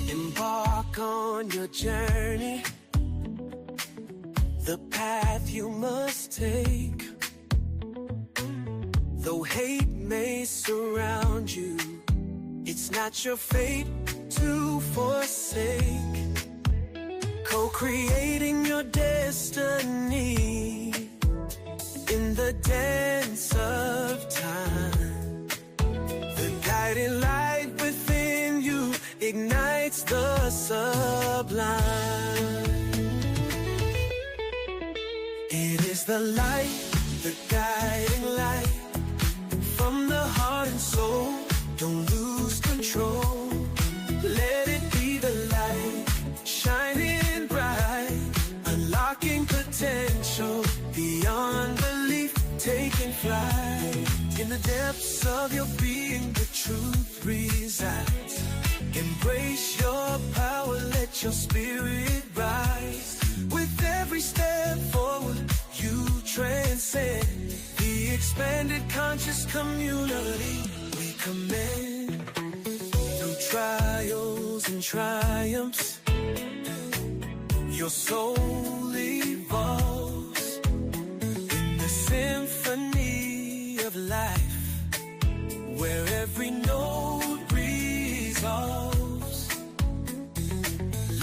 Embark on your journey, the path you must take. Though hate may surround you, it's not your fate to forsake. Co-creating your destiny in the dance of time. The guiding light within you ignites the sublime. It is the light, the guiding light from the heart and soul. Don't lose control. Let it be the light, shining bright, unlocking potential beyond belief, taking flight. In the depths of your being, the truth resides. Embrace your power, let your spirit rise. With every step forward, you transcend the expanded conscious community we commend. Through trials and triumphs, your soul evolves in the symphony of life, where every note resolves.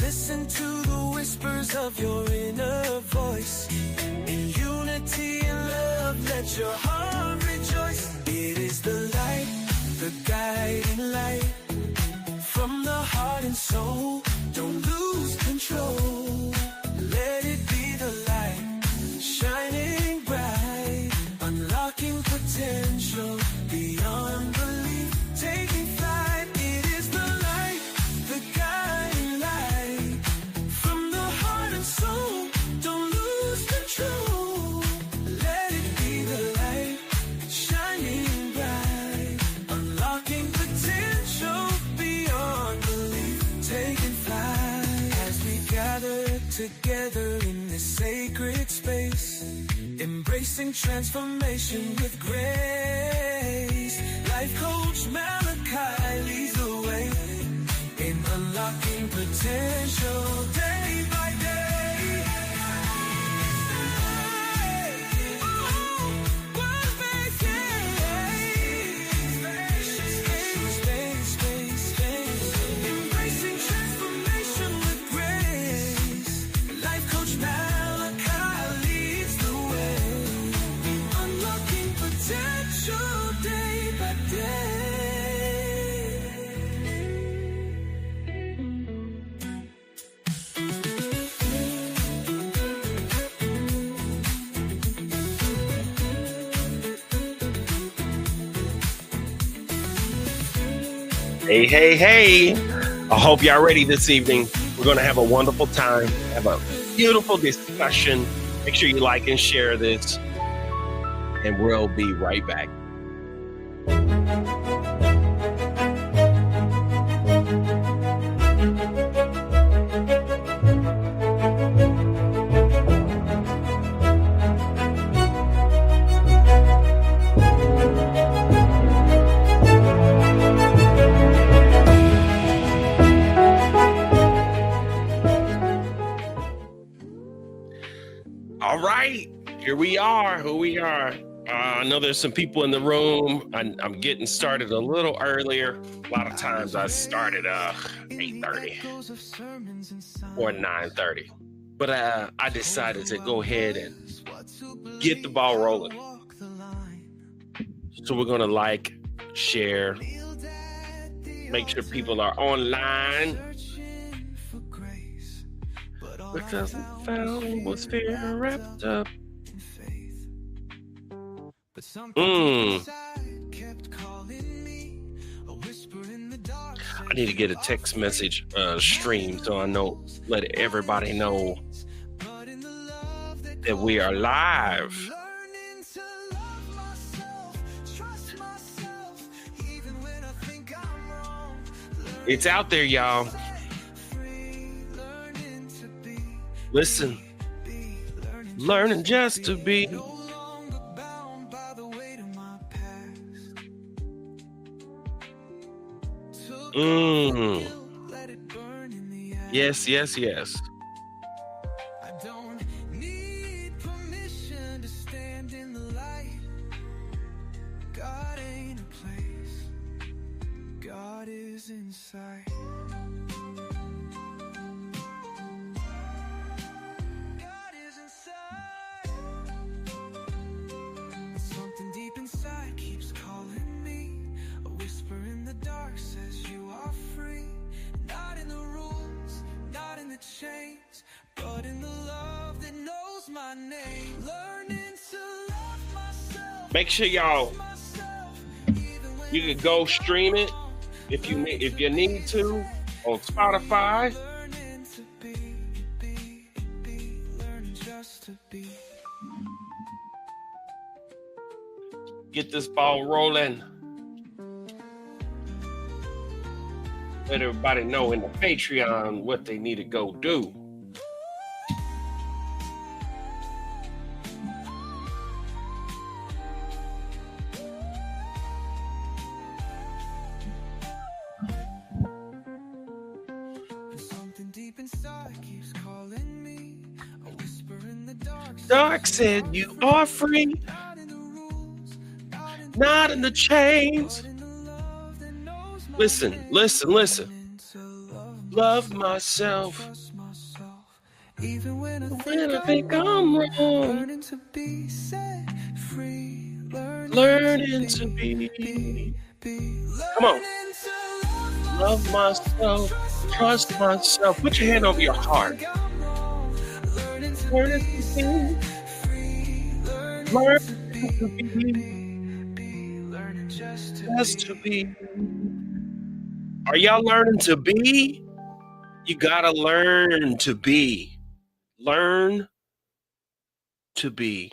Listen to the whispers of your inner voice. In unity and love, let your heart rejoice. It is the light, the guiding light from the heart and soul. Don't lose control. Let it be the light, shining bright, unlocking potential beyond belief, taking flight. It is the light, the guiding light from the heart and soul. Don't lose control. Let it be the light, shining bright, unlocking potential beyond belief, taking flight. As we gather together in this sacred space, embracing transformation with grace. Life coach Malachi leads the way in unlocking potential day by day. One faith, embracing transformation with grace. Life coach Malachi leads the way, unlocking potential day by day. Hey, hey, hey. I hope y'all ready this evening. We're going to have a wonderful time, have a beautiful discussion. Make sure you like and share this, and we'll be right back. All right, here we are. Who we are. I know there's some people in the room. I'm getting started a little earlier. A lot of times I started 8:30 or 9:30. But I decided to go ahead and get the ball rolling. So we're going to like, share, make sure people are online. Because the found was fear wrapped up. I need to get a text message stream so I know, let everybody know that we are live. It's out there, y'all. Listen, Learning just to be. No longer bound by the weight of my past. Took off the guilt, let it burn in the ash. Yes, yes, yes. I don't need permission to stand in the light. God ain't a place, God is inside. God is inside. Something deep inside keeps calling me. A whisper in the dark says you are free. Not in the rules, not in the chains, but in the love that knows my name. Learning to love myself. Make sure y'all, you can go stream it if you need to on Spotify. Learning to be, learning just to be. Get this ball rolling. Let everybody know in the Patreon what they need to go do. Something deep inside keeps calling me. A whisper in the dark. Dark said you are free, Not in the rules, not in the chains. in the love that knows my Listen, name. listen, listen. Learning to Love myself trust myself, even when I when I think think I'm wrong. learning to be set free. Learning to be. Come on. Learning to Love myself, trust myself. Put your hand over your heart. learning to Learning to be. free. Learning to be. Learning just Just to be. Are y'all learning to be? You gotta learn to be. Learn to be.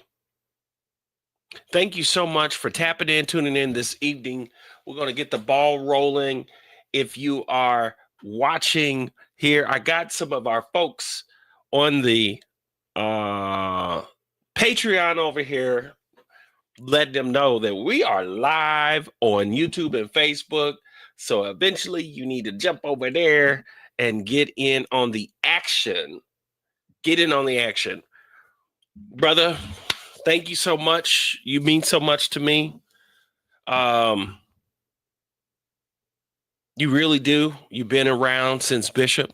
Thank you so much for tapping in, tuning in this evening. We're going to get the ball rolling. If you are watching here, I got some of our folks on the Patreon over here. Let them know that we are live on YouTube and Facebook. So eventually you need to jump over there and get in on the action. Get in on the action. Brother, thank you so much. You mean so much to me. You really do. You've been around since Bishop.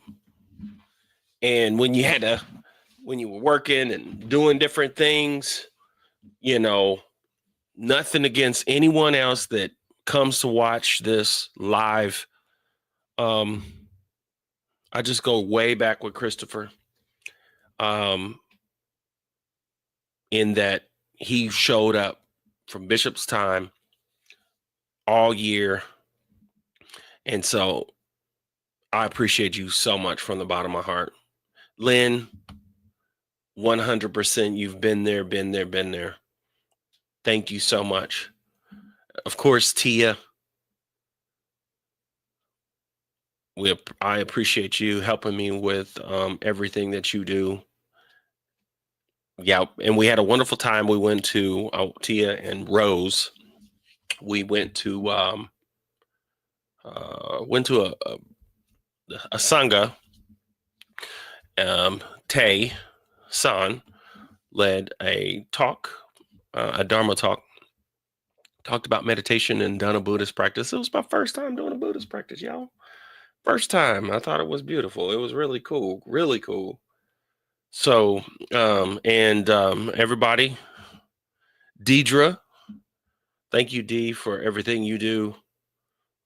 And when you were working and doing different things, nothing against anyone else that comes to watch this live. I just go way back with Christopher. In that he showed up from Bishop's time all year. And so I appreciate you so much from the bottom of my heart. Lynn, 100%, you've been there. Thank you so much. Of course, Tia, I appreciate you helping me with everything that you do. Yeah, and we had a wonderful time. We went to Tia and Rose. We went to a sangha. Tay San led a talk, a Dharma talk. Talked about meditation and done a Buddhist practice. It was my first time doing a Buddhist practice, y'all. First time. I thought it was beautiful. It was really cool. Really cool. So, everybody, Deidre, thank you, Dee, for everything you do.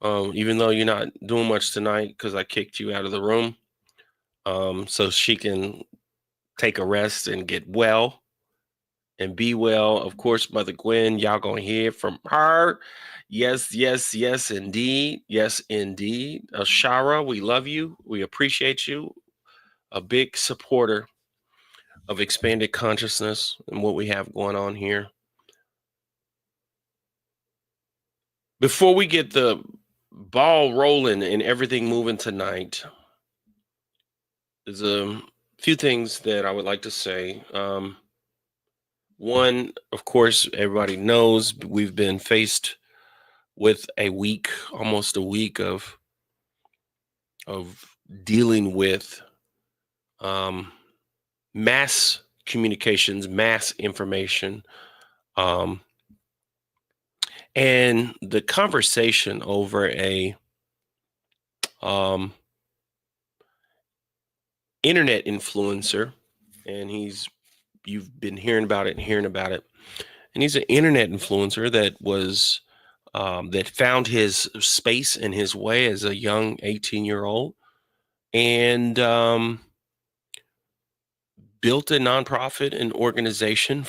Even though you're not doing much tonight because I kicked you out of the room, so she can take a rest and get well and be well. Of course, Mother Gwen, y'all gonna hear from her. Yes, indeed. Yes, indeed. Shara, we love you. We appreciate you. A big supporter of expanded consciousness and what we have going on here. Before we get the ball rolling and everything moving tonight, there's a few things that I would like to say. One, of course, everybody knows we've been faced with almost a week of dealing with um, mass communications, mass information, um, and the conversation over a um, internet influencer, and you've been hearing about it and hearing about it, and he's an internet influencer that found his space and his way as a young 18-year-old and built a nonprofit and organization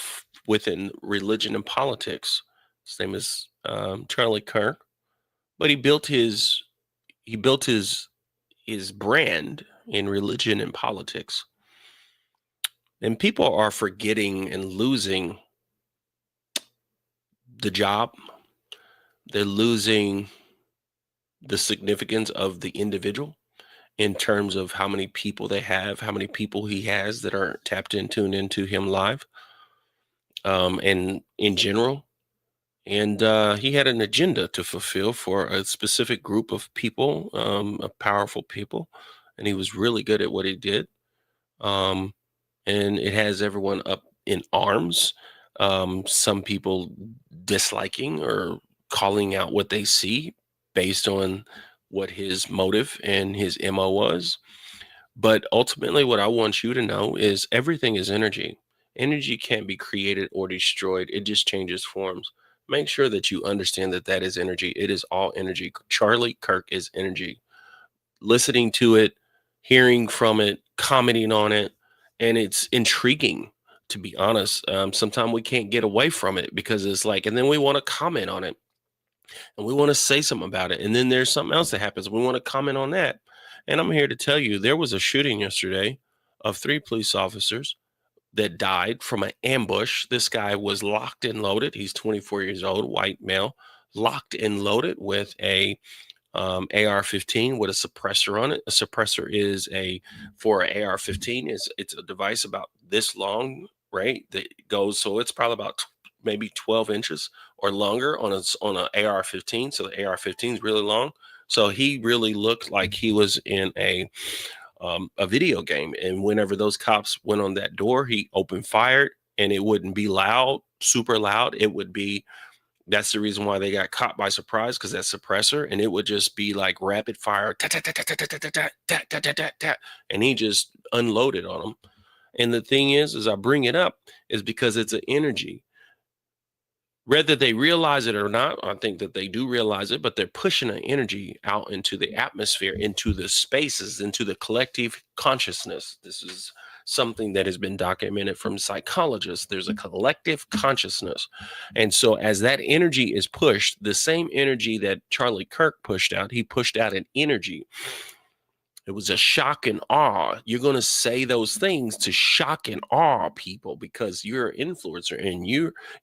within religion and politics. His name is Charlie Kirk, but he built his brand in religion and politics, and people are forgetting and losing the job. They're losing the significance of the individual in terms of how many people they have, how many people he has that are tapped in, tuned into him live, and in general. And he had an agenda to fulfill for a specific group of people, of powerful people, and he was really good at what he did. Um, and it has everyone up in arms. Some people disliking or calling out what they see based on what his motive and his MO was. But ultimately, what I want you to know is everything is energy. Energy can't be created or destroyed, it just changes forms. Make sure that you understand that that is energy. It is all energy. Charlie Kirk is energy. Listening to it, hearing from it, commenting on it, and it's intriguing, to be honest. Sometimes we can't get away from it because it's like, and then we want to comment on it and we want to say something about it. And then there's something else that happens. We want to comment on that. And I'm here to tell you there was a shooting yesterday of 3 police officers that died from an ambush. This guy was locked and loaded. He's 24 years old, white male, locked and loaded with a AR-15 with a suppressor on it. A suppressor is for an AR-15 it's a device about this long, right? That goes, so it's probably about maybe 12 inches or longer on an AR-15. So the AR-15 is really long. So he really looked like he was in a video game. And whenever those cops went on that door, he opened fire, and it wouldn't be loud, super loud. It would be, that's the reason why they got caught by surprise, because that suppressor, and it would just be like rapid fire, and he just unloaded on them. And the thing is I bring it up is because it's an energy. Whether they realize it or not, I think that they do realize it, but they're pushing an energy out into the atmosphere, into the spaces, into the collective consciousness. This is something that has been documented from psychologists. There's a collective consciousness. And so as that energy is pushed, the same energy that Charlie Kirk pushed out, he pushed out an energy. It was a shock and awe. You're going to say those things to shock and awe people because you're an influencer, and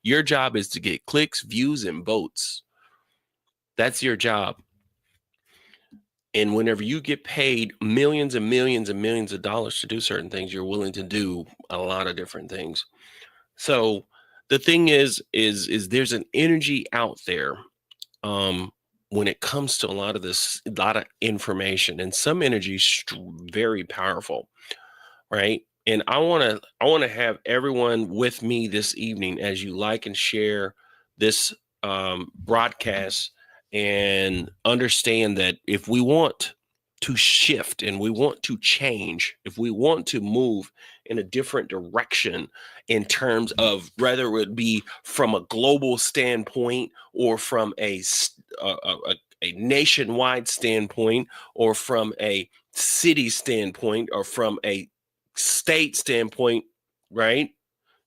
your job is to get clicks, views, and votes. That's your job. And whenever you get paid millions and millions and millions of dollars to do certain things, you're willing to do a lot of different things. So the thing is there's an energy out there. When it comes to a lot of information, and some energy is very powerful, right? And I want to have everyone with me this evening as you like and share this broadcast, and understand that if we want to shift and we want to change, if we want to move in a different direction in terms of whether it be from a global standpoint or from a nationwide standpoint or from a city standpoint or from a state standpoint, right?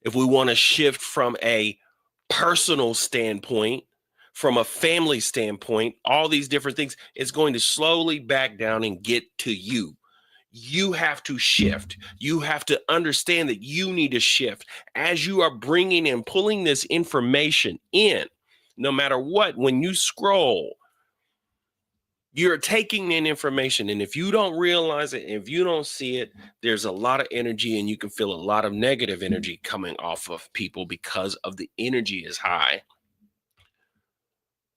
If we want to shift from a personal standpoint, from a family standpoint, all these different things, it's going to slowly back down and get to you. You have to shift. You have to understand that you need to shift as you are bringing and pulling this information in. No matter what, when you scroll, You're taking in information, and if you don't realize it, if you don't see it, there's a lot of energy, and you can feel a lot of negative energy coming off of people because of the energy is high.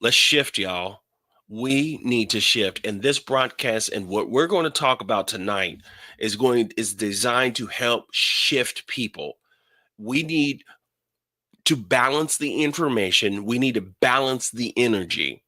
Let's shift, y'all. We need to shift. And this broadcast and what we're going to talk about tonight is designed to help shift people. We need to balance the information. We need to balance the energy.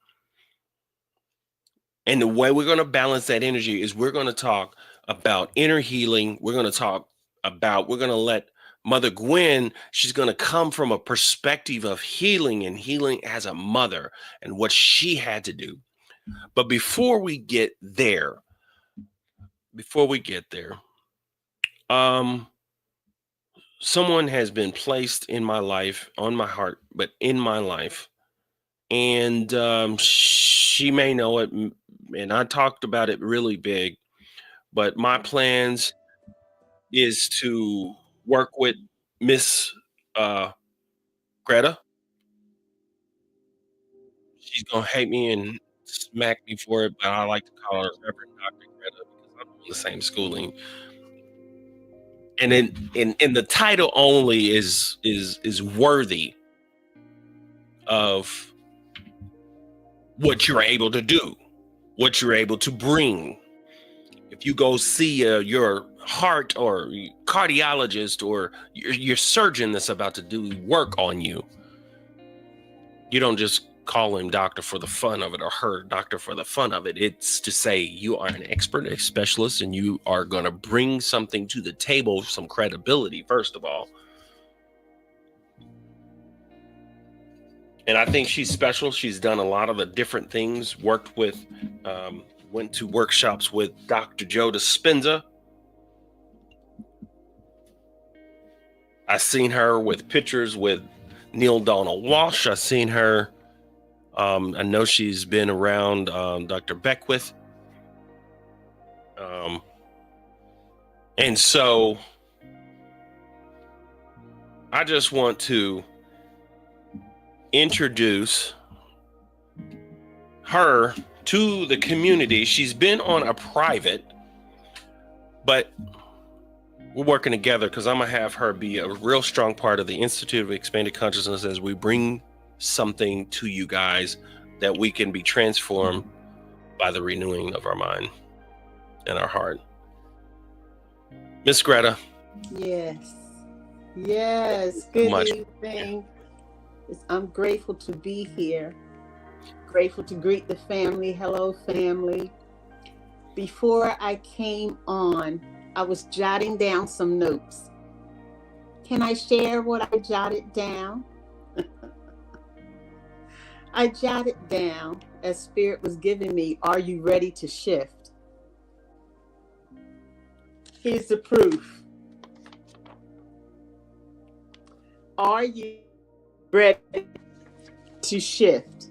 And the way we're going to balance that energy is we're going to talk about inner healing. We're going to let Mother Gwen, she's going to come from a perspective of healing and healing as a mother and what she had to do. But before we get there, someone has been placed in my life, on my heart, but in my life. And she may know it. And I talked about it really big. But my plans is to work with Miss Greta. She's gonna hate me and smack me for it, but I like to call her Reverend Dr. Greta because I'm doing the same schooling. And in the title only is worthy of what you're able to do, what you're able to bring. If you go see your heart or cardiologist or your surgeon that's about to do work on you, you don't just call him doctor for the fun of it or her doctor for the fun of it. It's to say you are an expert, a specialist, and you are going to bring something to the table, some credibility, first of all. And I think she's special. She's done a lot of the different things, went to workshops with Dr. Joe Dispenza. I've seen her with pictures with Neil Donald Walsh. I've seen her. I know she's been around Dr. Beckwith. And so I just want to introduce her to the community. She's been on a private, but we're working together because I'm going to have her be a real strong part of the Institute of Expanded Consciousness as we bring something to you guys that we can be transformed by the renewing of our mind and our heart. Miss Greta. Yes. Good evening. I'm grateful to be here. Grateful to greet the family. Hello, family. Before I came on, I was jotting down some notes. Can I share what I jotted down? I jotted down as Spirit was giving me, are you ready to shift? Here's the proof. Are you ready to shift?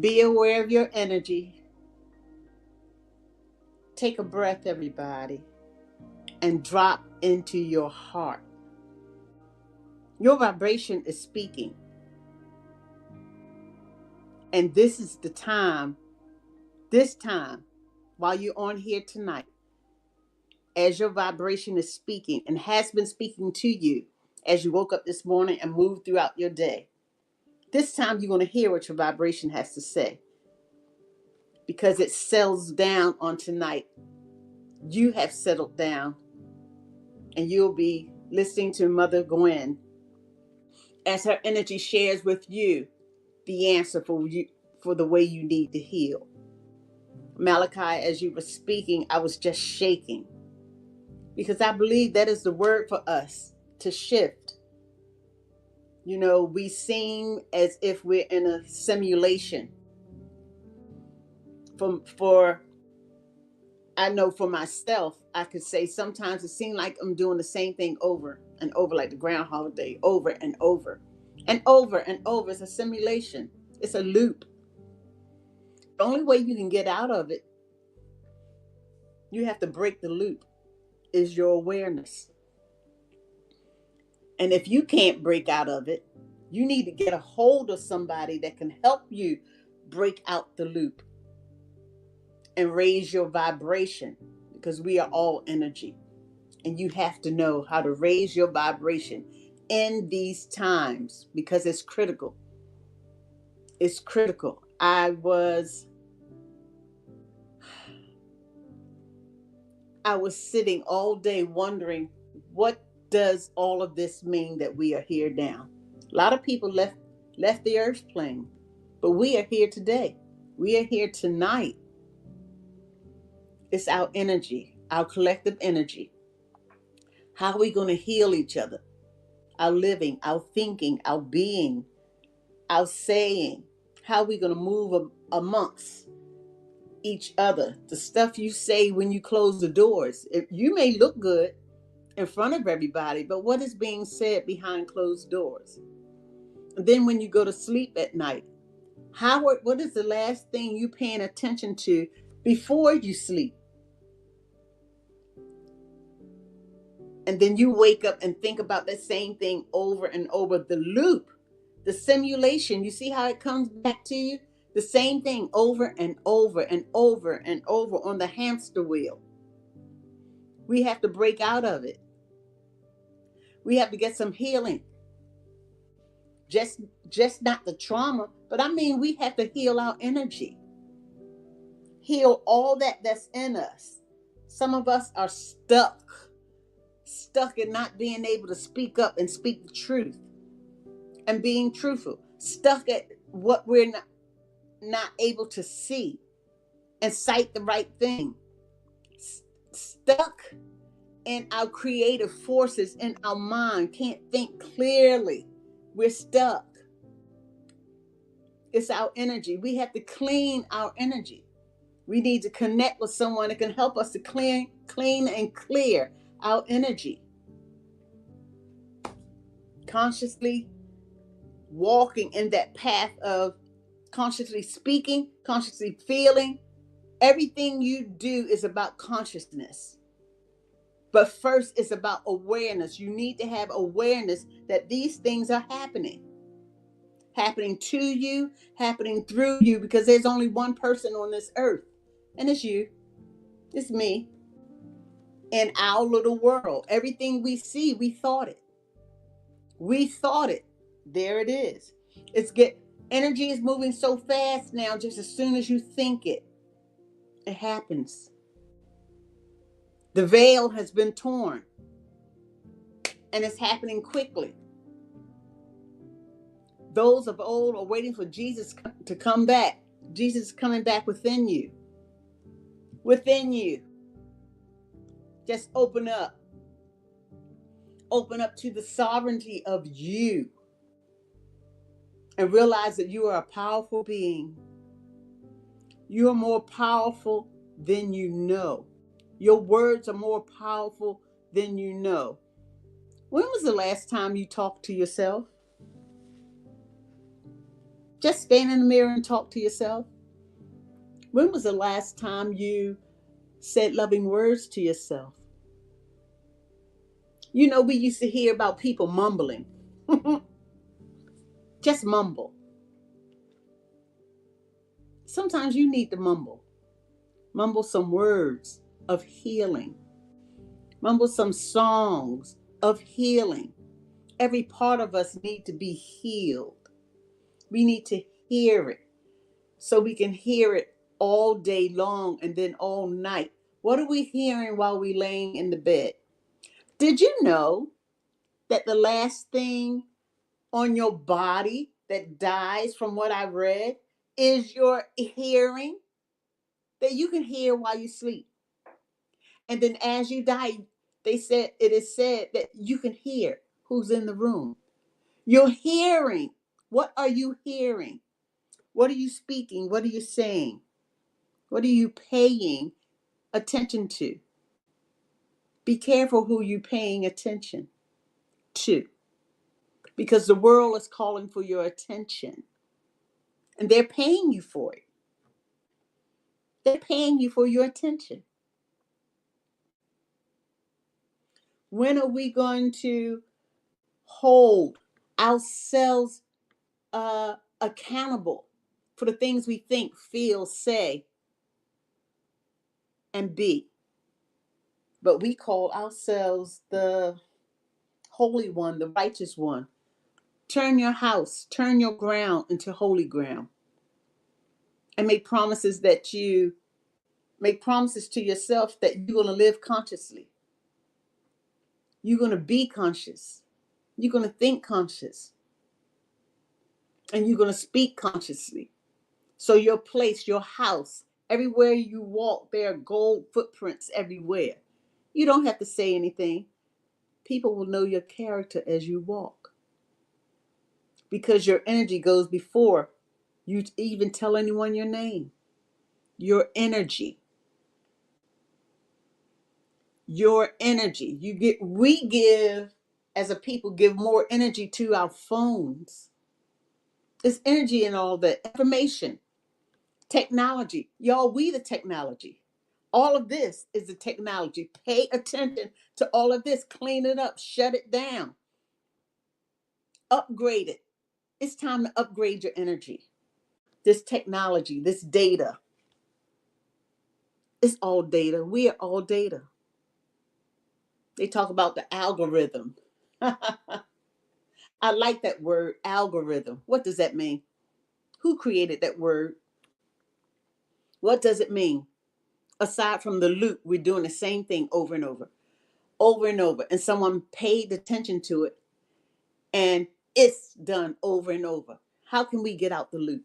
Be aware of your energy. Take a breath, everybody, and drop into your heart. Your vibration is speaking. And this is the time, while you're on here tonight, as your vibration is speaking and has been speaking to you as you woke up this morning and moved throughout your day. This time you're going to hear what your vibration has to say, because it settles down on tonight. You have settled down, and you'll be listening to Mother Gwen as her energy shares with you the answer for the way you need to heal. Malachi, as you were speaking, I was just shaking, because I believe that is the word for us, to shift. You know, we seem as if we're in a simulation. I know for myself, I could say sometimes it seems like I'm doing the same thing over and over, like the Groundhog Day, over and over and over and over. It's a simulation. It's a loop. The only way you can get out of it, you have to break the loop, is your awareness. And if you can't break out of it, you need to get a hold of somebody that can help you break out the loop. and raise your vibration, because we are all energy. And you have to know how to raise your vibration in these times, because it's critical. It's critical. I was sitting all day wondering, what does all of this mean that we are here now? A lot of people left the earth plane, but we are here today. We are here tonight. It's our energy, our collective energy. How are we going to heal each other? Our living, our thinking, our being, our saying. How are we going to move amongst each other? The stuff you say when you close the doors. You may look good in front of everybody, but what is being said behind closed doors? And then when you go to sleep at night, what is the last thing you paying attention to before you sleep? And then you wake up and think about that same thing over and over. The loop, the simulation, you see how it comes back to you? The same thing over and over and over and over on the hamster wheel. We have to break out of it. We have to get some healing. Just not the trauma, but I mean, we have to heal our energy. Heal all that's in us. Some of us are stuck in not being able to speak up and speak the truth and being truthful, stuck at what we're not able to see and cite the right thing, stuck in our creative forces in our mind, can't think clearly. We're stuck. It's our energy. We have to clean our energy. We need to connect with someone that can help us to clean and clear our energy. Consciously walking in that path of consciously speaking, consciously feeling. Everything you do is about consciousness. But first, it's about awareness. You need to have awareness that these things are happening to you, happening through you, because there's only one person on this earth, and it's you. It's me. In our little world, everything we see, we thought it. There it is. Energy is moving so fast now. Just as soon as you think it happens. The veil has been torn, and it's happening quickly. Those of old are waiting for Jesus to come back. Jesus is coming back within you. Within you. Just open up. Open up to the sovereignty of you. And realize that you are a powerful being. You are more powerful than you know. Your words are more powerful than you know. When was the last time you talked to yourself? Just stand in the mirror and talk to yourself. When was the last time you said loving words to yourself? You know, we used to hear about people mumbling. Just mumble. Sometimes you need to mumble. Mumble some words of healing. Mumble some songs of healing. Every part of us need to be healed. We need to hear it so we can hear it all day long and then all night. What are we hearing while we're laying in the bed? Did you know that the last thing on your body that dies, from what I read, is your hearing? That you can hear while you sleep. And then as you die, it is said that you can hear who's in the room. You're hearing. What are you hearing? What are you speaking? What are you saying? What are you paying attention to? Be careful who you're paying attention to, because the world is calling for your attention, and they're paying you for it. They're paying you for your attention. When are we going to hold ourselves accountable for the things we think, feel, say, and be. But we call ourselves the Holy One, the Righteous One. Turn your house, turn your ground into holy ground. And make promises to yourself that you're going to live consciously. You're going to be conscious. You're going to think conscious. And you're going to speak consciously. So your place, your house, everywhere you walk, there are gold footprints everywhere. You don't have to say anything. People will know your character as you walk. Because your energy goes before you even tell anyone your name. Your energy. Your energy. We give, as a people, give more energy to our phones. There's energy in all the information. Technology. Y'all, we the technology. All of this is the technology. Pay attention to all of this. Clean it up. Shut it down. Upgrade it. It's time to upgrade your energy. This technology, this data. It's all data. We are all data. They talk about the algorithm. I like that word, algorithm. What does that mean? Who created that word? What does it mean? Aside from the loop, we're doing the same thing over and over, over and over. And someone paid attention to it and it's done over and over. How can we get out the loop?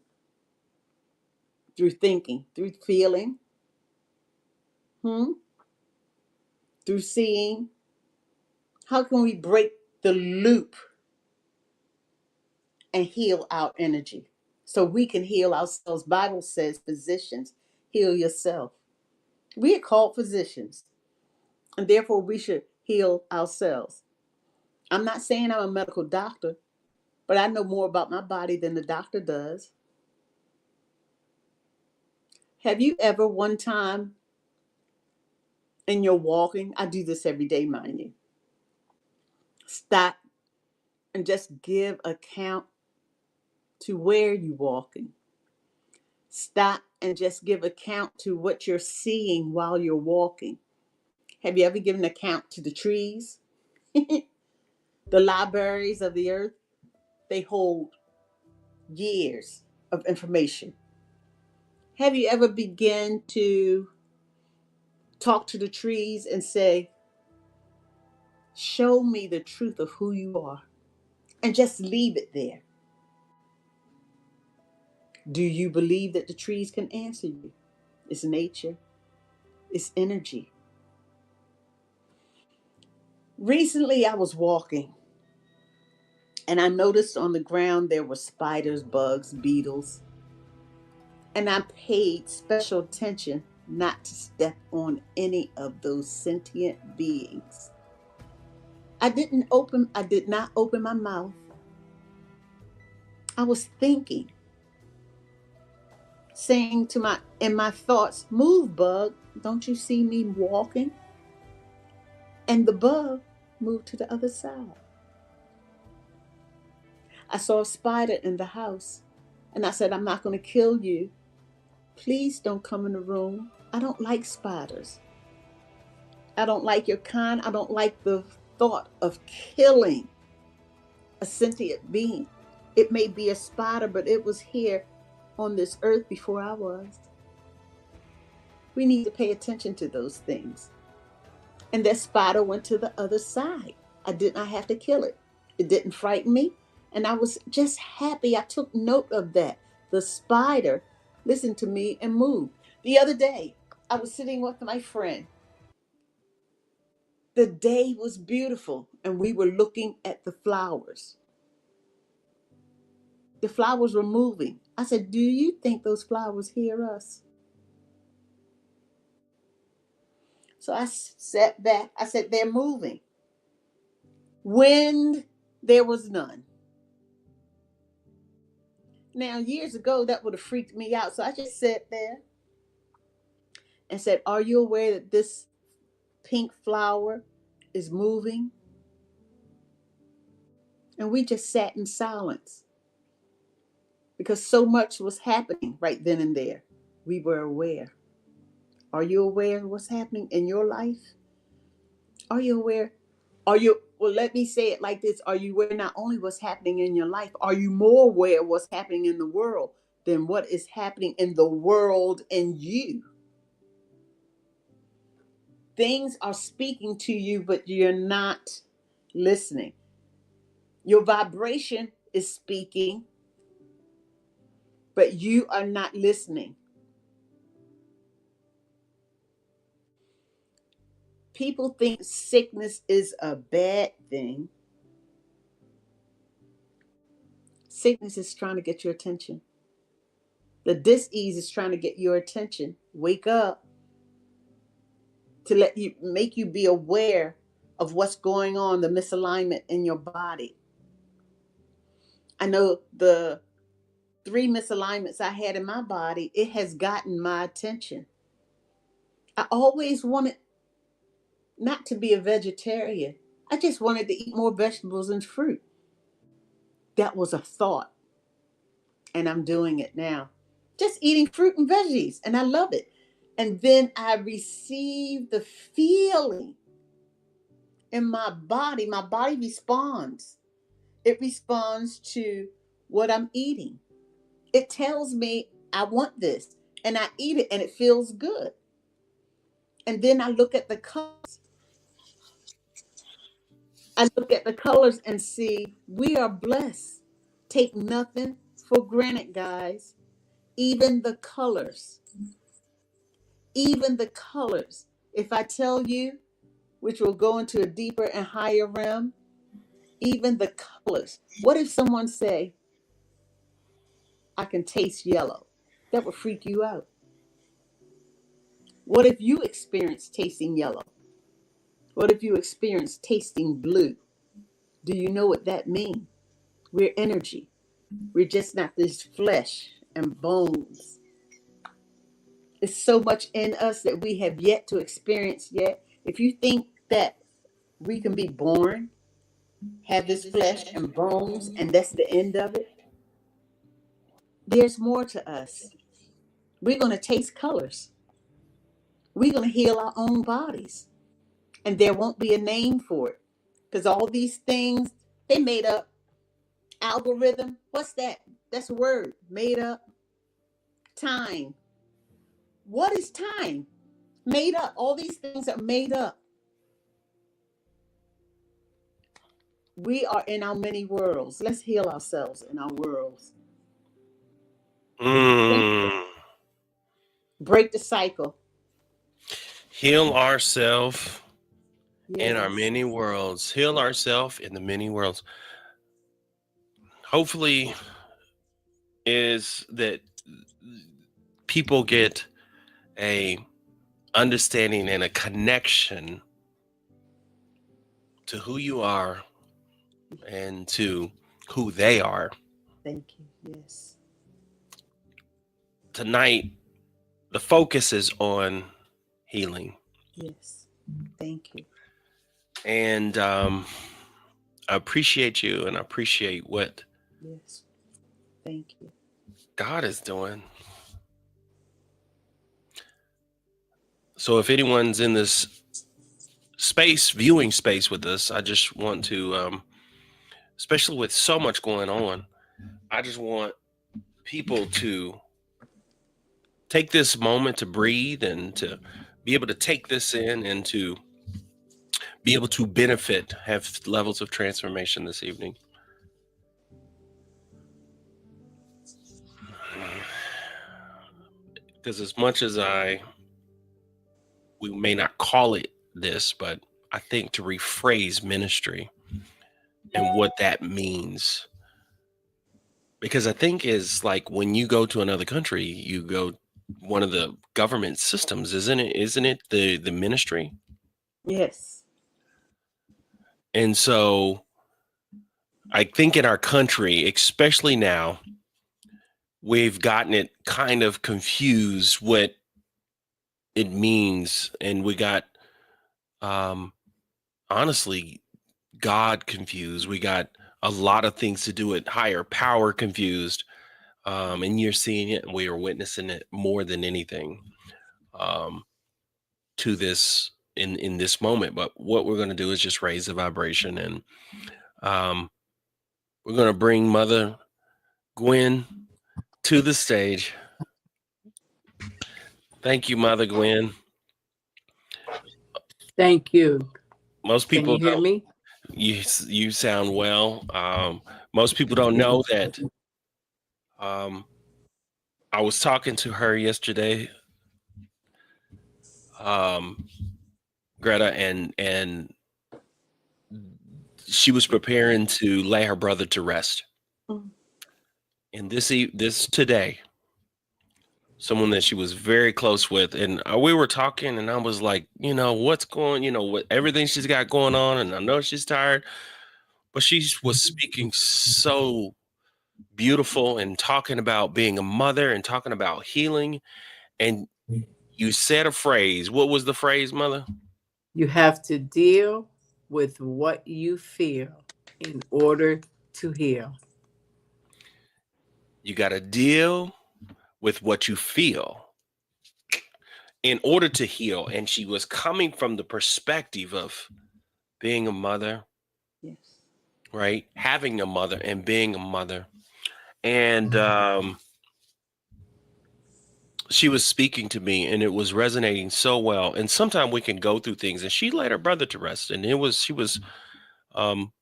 Through thinking, through feeling, through seeing. How can we break the loop and heal our energy so we can heal ourselves? Bible says, physicians, heal yourself. We are called physicians, and therefore we should heal ourselves. I'm not saying I'm a medical doctor, but I know more about my body than the doctor does. Have you ever one time in your walking, I do this every day, mind you, stop and just give account to where you're walking? Stop and just give account to what you're seeing while you're walking. Have you ever given account to the trees? The libraries of the earth, they hold years of information. Have you ever begun to talk to the trees and say, show me the truth of who you are, and just leave it there? Do you believe that the trees can answer you? It's nature, it's energy. Recently, I was walking and I noticed on the ground there were spiders, bugs, beetles, and I paid special attention not to step on any of those sentient beings. I did not open my mouth. I was thinking, saying in my thoughts, move, bug. Don't you see me walking? And the bug moved to the other side. I saw a spider in the house and I said, I'm not going to kill you. Please don't come in the room. I don't like spiders. I don't like your kind. I don't like the thought of killing a sentient being. It may be a spider, but it was here on this earth before I was. We need to pay attention to those things. And that spider went to the other side. I did not have to kill it. It didn't frighten me. And I was just happy. I took note of that. The spider listened to me and moved. The other day, I was sitting with my friend. The day was beautiful, and we were looking at the flowers. The flowers were moving. I said, do you think those flowers hear us? So I sat back. I said, they're moving. Wind, there was none. Now, years ago, that would have freaked me out. So I just sat there and said, are you aware that this pink flower is moving? And we just sat in silence because so much was happening right then and there. We were aware. Are you aware of what's happening in your life? Are you aware? Are you, well, let me say it like this. Are you aware not only what's happening in your life, are you more aware of what's happening in the world than what is happening in the world and you? Things are speaking to you, but you're not listening. Your vibration is speaking, but you are not listening. People think sickness is a bad thing. Sickness is trying to get your attention. The dis-ease is trying to get your attention. Wake up, to let you, make you be aware of what's going on, the misalignment in your body. I know the 3 misalignments I had in my body, it has gotten my attention. I always wanted not to be a vegetarian. I just wanted to eat more vegetables and fruit. That was a thought, and I'm doing it now. Just eating fruit and veggies, and I love it. And then I receive the feeling in my body. My body responds. It responds to what I'm eating. It tells me I want this, and I eat it, and it feels good. And then I look at the colors. I look at the colors and see we are blessed. Take nothing for granted, guys. Even the colors. Even the colors. If I tell you, which will go into a deeper and higher realm, even the colors. What if someone say, I can taste yellow? That would freak you out. What if you experience tasting yellow? What if you experience tasting blue? Do you know what that means? We're energy. We're just not this flesh and bones. It's so much in us that we have yet to experience yet. If you think that we can be born, have this flesh and bones, and that's the end of it, there's more to us. We're going to taste colors. We're going to heal our own bodies. And there won't be a name for it. Because all these things, they made up. Algorithm, what's that? That's a word. Made up. Time. What is time? Made up. All these things are made up. We are in our many worlds. Let's heal ourselves in our worlds. Mm. Break the cycle. Heal ourselves in our Yes. many worlds. Heal ourselves in the many worlds. Hopefully, is that people get a understanding and a connection to who you are and to who they are. Thank you. Yes. Tonight, the focus is on healing. Yes. Thank you. And I appreciate you, and I appreciate what Yes. Thank you. God is doing. So if anyone's in this space, viewing space with us, I just want to, especially with so much going on, I just want people to take this moment to breathe and to be able to take this in and to be able to benefit, have levels of transformation this evening. Because as much as we may not call it this, but I think to rephrase ministry and what that means. Because I think is like when you go to another country, you go one of the government systems, isn't it? Isn't it the ministry? Yes. And so I think in our country, especially now, we've gotten it kind of confused what it means. And we got, honestly, God confused. We got a lot of things to do with higher power confused. And you're seeing it and we are witnessing it more than anything. to this in this moment. But what we're going to do is just raise the vibration, and um, we're going to bring Mother Gwen to the stage. Thank you, Mother Gwen. Thank you. Most Can people you hear don't. me? You sound well. Most people don't know that. Um, I was talking to her yesterday, um, Greta, and she was preparing to lay her brother to rest. And this today, someone that she was very close with, and we were talking, and I was like, what's going, what everything she's got going on, and I know she's tired, but she was speaking so beautiful and talking about being a mother and talking about healing. And you said a phrase. What was the phrase, Mother? You have to deal with what you feel in order to heal. You got to deal with what you feel in order to heal. And she was coming from the perspective of being a mother, Yes. right? Having a mother and being a mother. And she was speaking to me, and it was resonating so well. And sometimes we can go through things, and she laid her brother to rest. And she was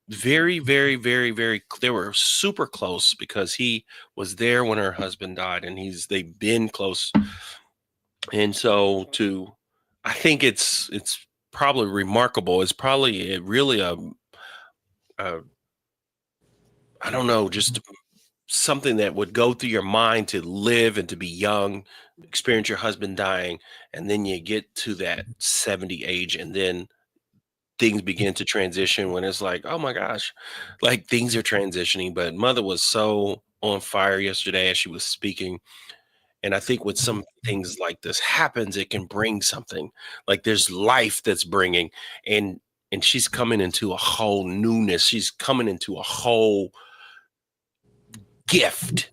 very, very, very, very, they were super close because he was there when her husband died, and they've been close. And so I think it's probably remarkable. It's probably really a I don't know, just something that would go through your mind to live and to be young, experience your husband dying, and then you get to that 70 age, and then things begin to transition when it's like, oh my gosh, like things are transitioning. But Mother was so on fire yesterday as she was speaking. And I think when some things like this happens, it can bring something. Like there's life that's bringing, and she's coming into a whole newness. She's coming into a whole gift,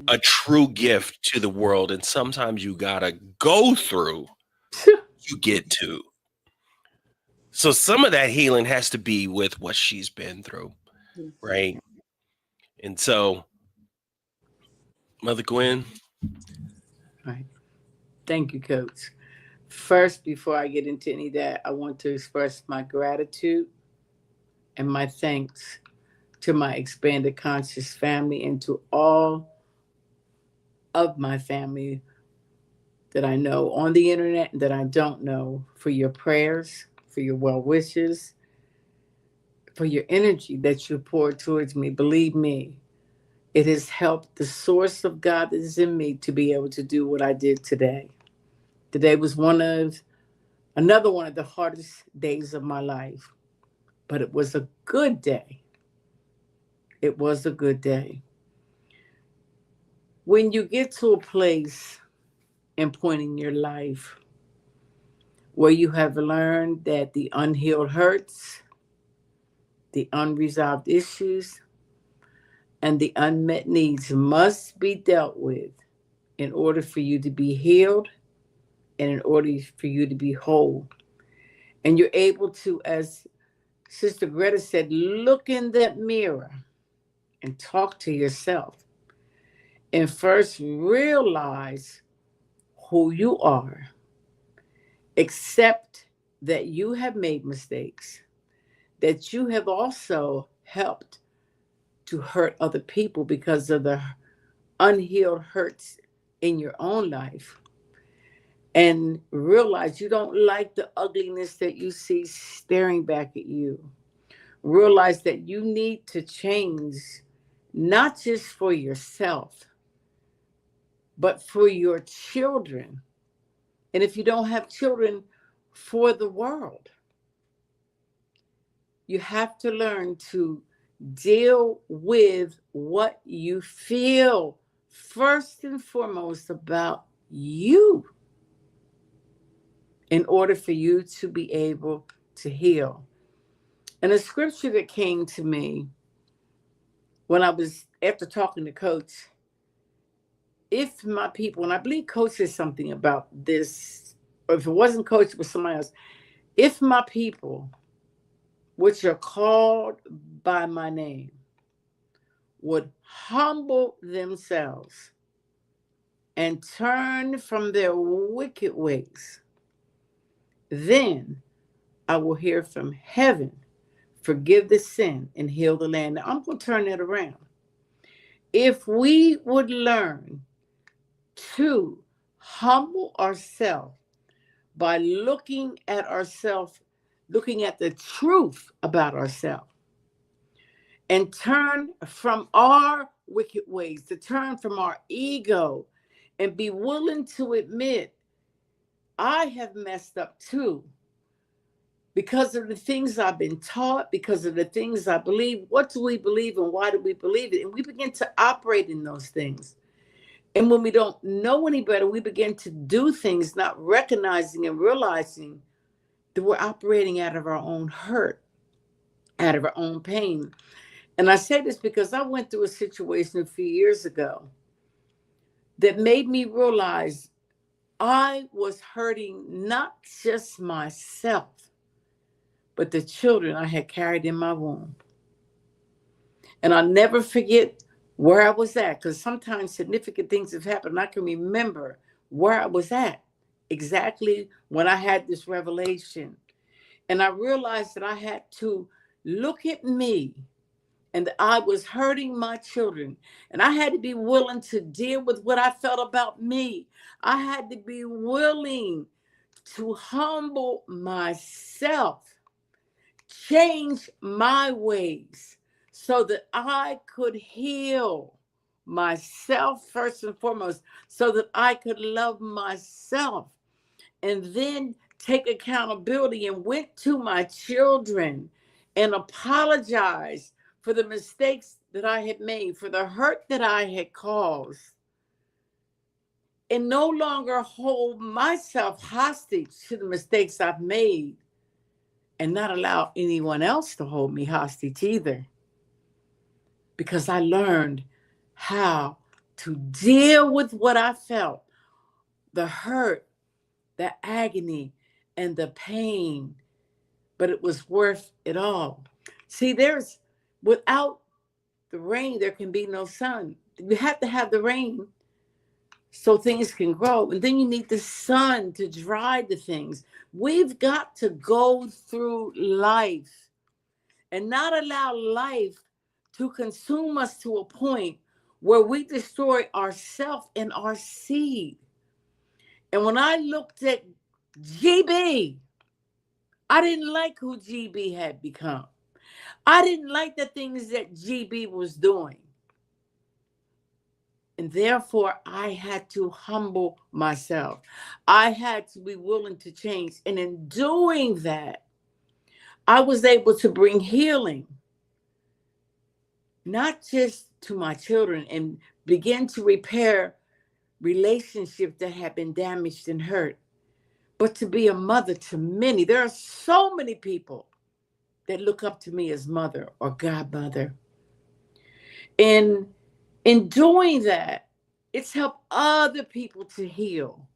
a true gift to the world. And sometimes you gotta go through, you get to. So some of that healing has to be with what she's been through, Yes. right? And so, Mother Gwen, Right. Thank you, Coach. First, before I get into any of that, I want to express my gratitude and my thanks to my expanded conscious family and to all of my family that I know on the internet and that I don't know, for your prayers, for your well wishes, for your energy that you pour towards me. Believe me, it has helped the source of God that is in me to be able to do what I did today. Today was another one of the hardest days of my life, but it was a good day. It was a good day. When you get to a place and point in your life where you have learned that the unhealed hurts, the unresolved issues, and the unmet needs must be dealt with in order for you to be healed and in order for you to be whole. And you're able to, as Sister Greta said, look in that mirror and talk to yourself and first realize who you are, accept that you have made mistakes, that you have also helped to hurt other people because of the unhealed hurts in your own life, and realize you don't like the ugliness that you see staring back at you. Realize that you need to change, not just for yourself, but for your children. And if you don't have children, for the world. You have to learn to deal with what you feel first and foremost about you in order for you to be able to heal. And a scripture that came to me when I was, after talking to Coach, if my people, and I believe Coach said something about this or if it wasn't Coach, it was somebody else. If my people, which are called by my name, would humble themselves and turn from their wicked ways, then I will hear from heaven, forgive the sin, and heal the land. Now, I'm going to turn that around. If we would learn to humble ourselves by looking at ourselves, looking at the truth about ourselves, and turn from our wicked ways, to turn from our ego, and be willing to admit, I have messed up too. Because of the things I've been taught, because of the things I believe. What do we believe and why do we believe it? And we begin to operate in those things. And when we don't know any better, we begin to do things not recognizing and realizing that we're operating out of our own hurt, out of our own pain. And I say this because I went through a situation a few years ago that made me realize I was hurting not just myself, but the children I had carried in my womb. And I'll never forget where I was at, because sometimes significant things have happened. I can remember where I was at exactly when I had this revelation. And I realized that I had to look at me and that I was hurting my children. And I had to be willing to deal with what I felt about me. I had to be willing to humble myself, change my ways so that I could heal myself first and foremost, so that I could love myself, and then take accountability and went to my children and apologized for the mistakes that I had made, for the hurt that I had caused, and no longer hold myself hostage to the mistakes I've made, and not allow anyone else to hold me hostage either. Because I learned how to deal with what I felt, the hurt, the agony, and the pain. But it was worth it all. See, without the rain, there can be no sun. You have to have the rain so things can grow. And then you need the sun to dry the things. We've got to go through life and not allow life to consume us to a point where we destroy ourselves and our seed. And when I looked at GB, I didn't like who GB had become. I didn't like the things that GB was doing. And therefore, I had to humble myself. I had to be willing to change. And in doing that, I was able to bring healing, not just to my children, and begin to repair relationships that have been damaged and hurt, but to be a mother to many. There are so many people that look up to me as mother or godmother. And in doing that, it's helped other people to heal.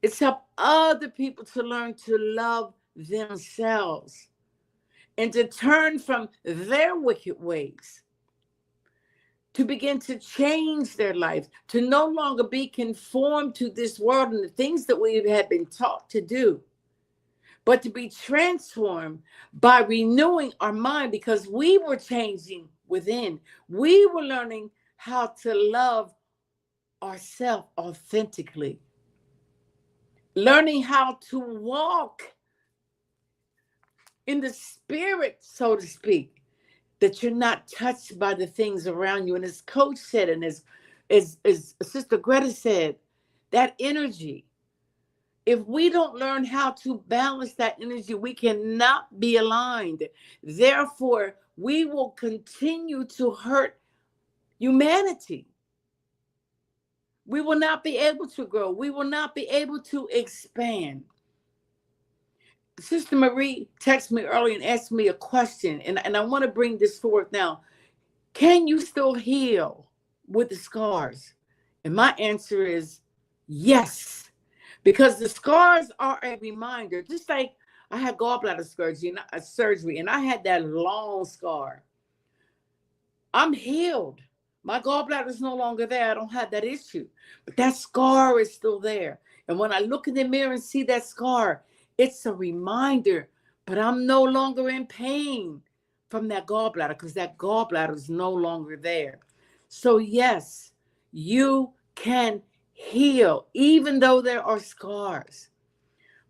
It's helped other people to learn to love themselves and to turn from their wicked ways, to begin to change their lives, to no longer be conformed to this world and the things that we have been taught to do, but to be transformed by renewing our mind, because we were changing within. We were learning how to love ourselves authentically, learning how to walk in the spirit, so to speak, that you're not touched by the things around you. And as Coach said, and as Sister Greta said, that energy, if we don't learn how to balance that energy, we cannot be aligned. Therefore, we will continue to hurt humanity. We will not be able to grow. We will not be able to expand. Sister Marie texted me earlier and asked me a question, and I want to bring this forth now. Can you still heal with the scars? And my answer is yes, because the scars are a reminder. Just like I had gallbladder surgery, and I had that long scar. I'm healed. My gallbladder is no longer there. I don't have that issue. But that scar is still there. And when I look in the mirror and see that scar, it's a reminder. But I'm no longer in pain from that gallbladder because that gallbladder is no longer there. So, yes, you can heal even though there are scars.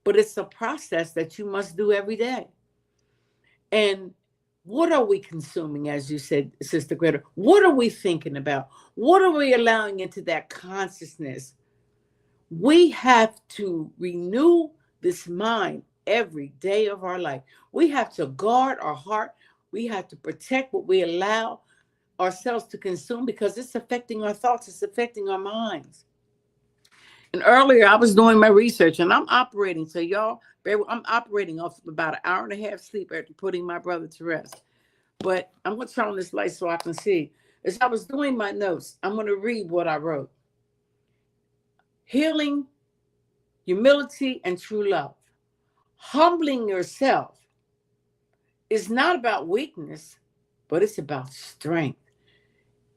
But it's a process that you must do every day. And what are we consuming, as you said, Sister Greta? What are we thinking about? What are we allowing into that consciousness? We have to renew this mind every day of our life. We have to guard our heart. We have to protect what we allow ourselves to consume because it's affecting our thoughts. It's affecting our minds. And earlier I was doing my research and I'm operating. So y'all, I'm operating off of about an hour and a half sleep after putting my brother to rest. But I'm going to turn on this light so I can see. As I was doing my notes, I'm going to read what I wrote. Healing, humility, and true love. Humbling yourself is not about weakness, but it's about strength.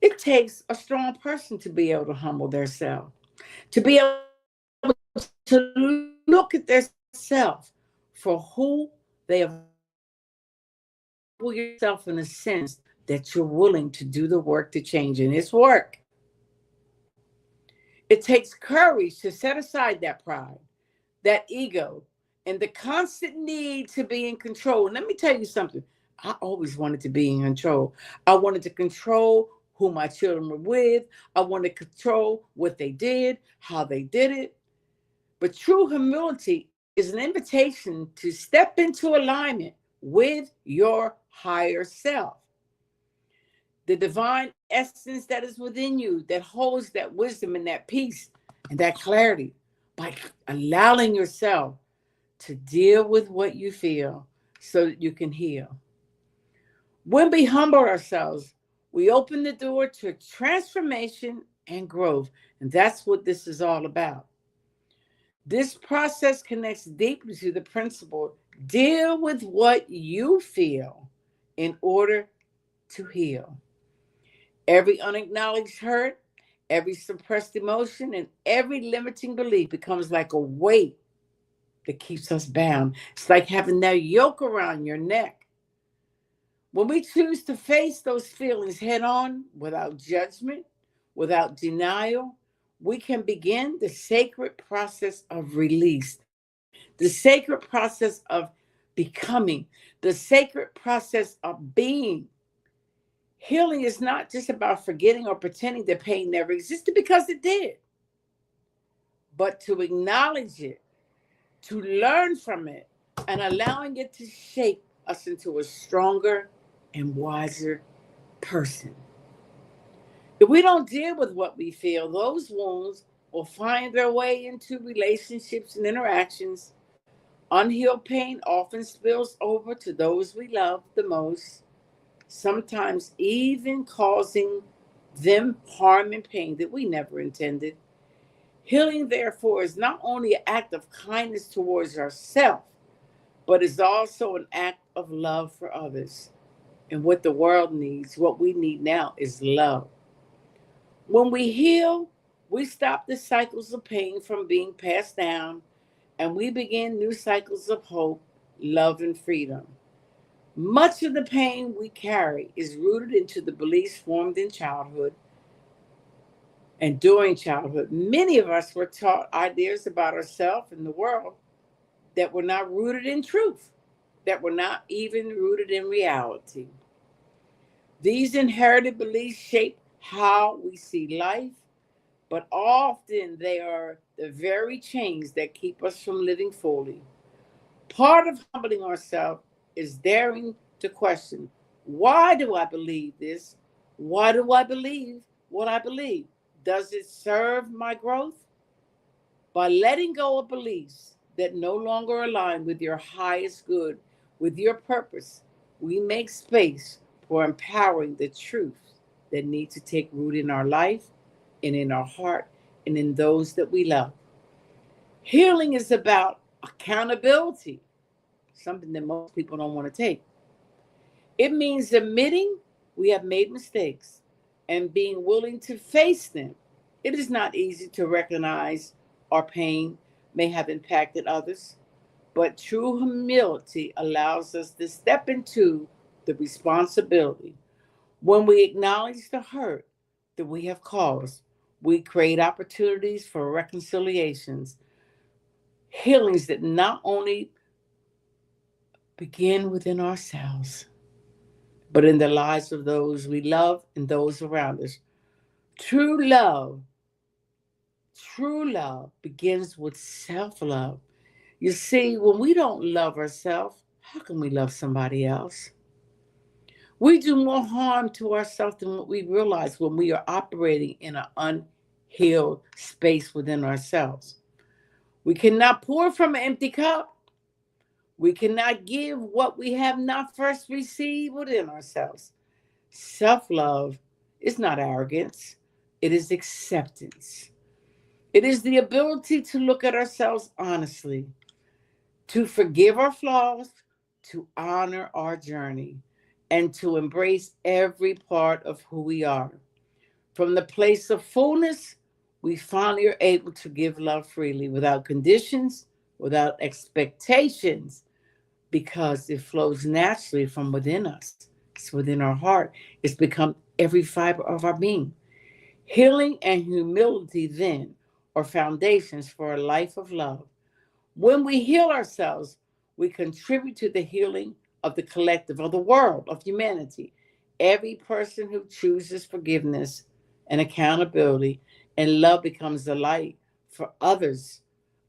It takes a strong person to be able to humble themselves, to be able to look at themselves for who they have. Yourself in a sense that you're willing to do the work to change, and it's work. It takes courage to set aside that pride, that ego, and the constant need to be in control. And let me tell you something. I always wanted to be in control. I wanted to control who my children were with. I wanted to control what they did, how they did it. But true humility is an invitation to step into alignment with your higher self. The divine essence that is within you that holds that wisdom and that peace and that clarity by allowing yourself to deal with what you feel so that you can heal. When we humble ourselves, we open the door to transformation and growth. And that's what this is all about. This process connects deeply to the principle, deal with what you feel in order to heal. Every unacknowledged hurt, every suppressed emotion, and every limiting belief becomes like a weight that keeps us bound. It's like having that yoke around your neck. When we choose to face those feelings head on, without judgment, without denial, we can begin the sacred process of release, the sacred process of becoming, the sacred process of being. Healing is not just about forgetting or pretending that pain never existed because it did, but to acknowledge it, to learn from it, and allowing it to shape us into a stronger and wiser person. If we don't deal with what we feel, those wounds will find their way into relationships and interactions. Unhealed pain often spills over to those we love the most, sometimes even causing them harm and pain that we never intended. Healing, therefore, is not only an act of kindness towards ourselves, but is also an act of love for others. And what the world needs, what we need now, is love. When we heal, we stop the cycles of pain from being passed down, and we begin new cycles of hope, love, and freedom. Much of the pain we carry is rooted into the beliefs formed in childhood and during childhood. Many of us were taught ideas about ourselves and the world that were not rooted in truth, that were not even rooted in reality. These inherited beliefs shape how we see life, but often they are the very chains that keep us from living fully. Part of humbling ourselves is daring to question, why do I believe this? Why do I believe what I believe? Does it serve my growth? By letting go of beliefs that no longer align with your highest good, with your purpose, we make space for empowering the truth that need to take root in our life and in our heart and in those that we love. Healing is about accountability, something that most people don't want to take. It means admitting we have made mistakes and being willing to face them. It is not easy to recognize our pain may have impacted others, but true humility allows us to step into the responsibility. When we acknowledge the hurt that we have caused, we create opportunities for reconciliations, healings that not only begin within ourselves, but in the lives of those we love and those around us. True love, true love begins with self love. You see, when we don't love ourselves, how can we love somebody else? We do more harm to ourselves than what we realize when we are operating in an unhealed space within ourselves. We cannot pour from an empty cup. We cannot give what we have not first received within ourselves. Self love is not arrogance, it is acceptance. It is the ability to look at ourselves honestly, to forgive our flaws, to honor our journey, and to embrace every part of who we are. From the place of fullness, we finally are able to give love freely without conditions, without expectations, because it flows naturally from within us. It's within our heart. It's become every fiber of our being. Healing and humility then are foundations for a life of love. When we heal ourselves, we contribute to the healing of the collective, of the world, of humanity. Every person who chooses forgiveness and accountability and love becomes the light for others,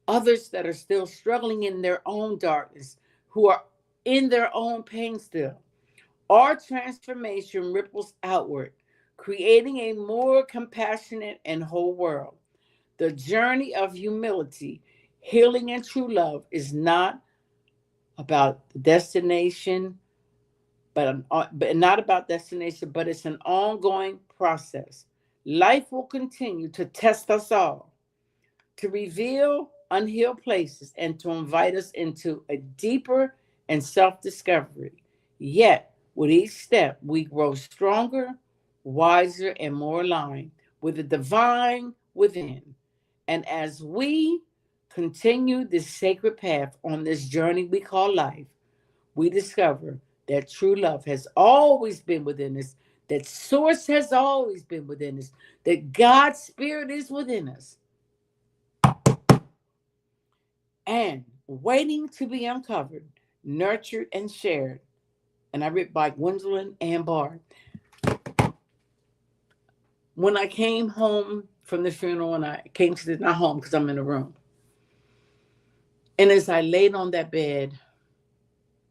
others that are still struggling in their own darkness, who are in their own pain still. Our transformation ripples outward, creating a more compassionate and whole world. The journey of humility, healing, and true love is not about the destination, but not about destination, but it's an ongoing process. Life will continue to test us all, to reveal unhealed places, and to invite us into a deeper and self discovery. Yet, with each step, we grow stronger, wiser, and more aligned with the divine within. And as we continue this sacred path on this journey we call life, we discover that true love has always been within us, that source has always been within us, that God's spirit is within us and waiting to be uncovered, nurtured, and shared. And I read by Gwendolyn and Bard. When I came home from the funeral, and I came to the, not home because I'm in the room, and as I laid on that bed,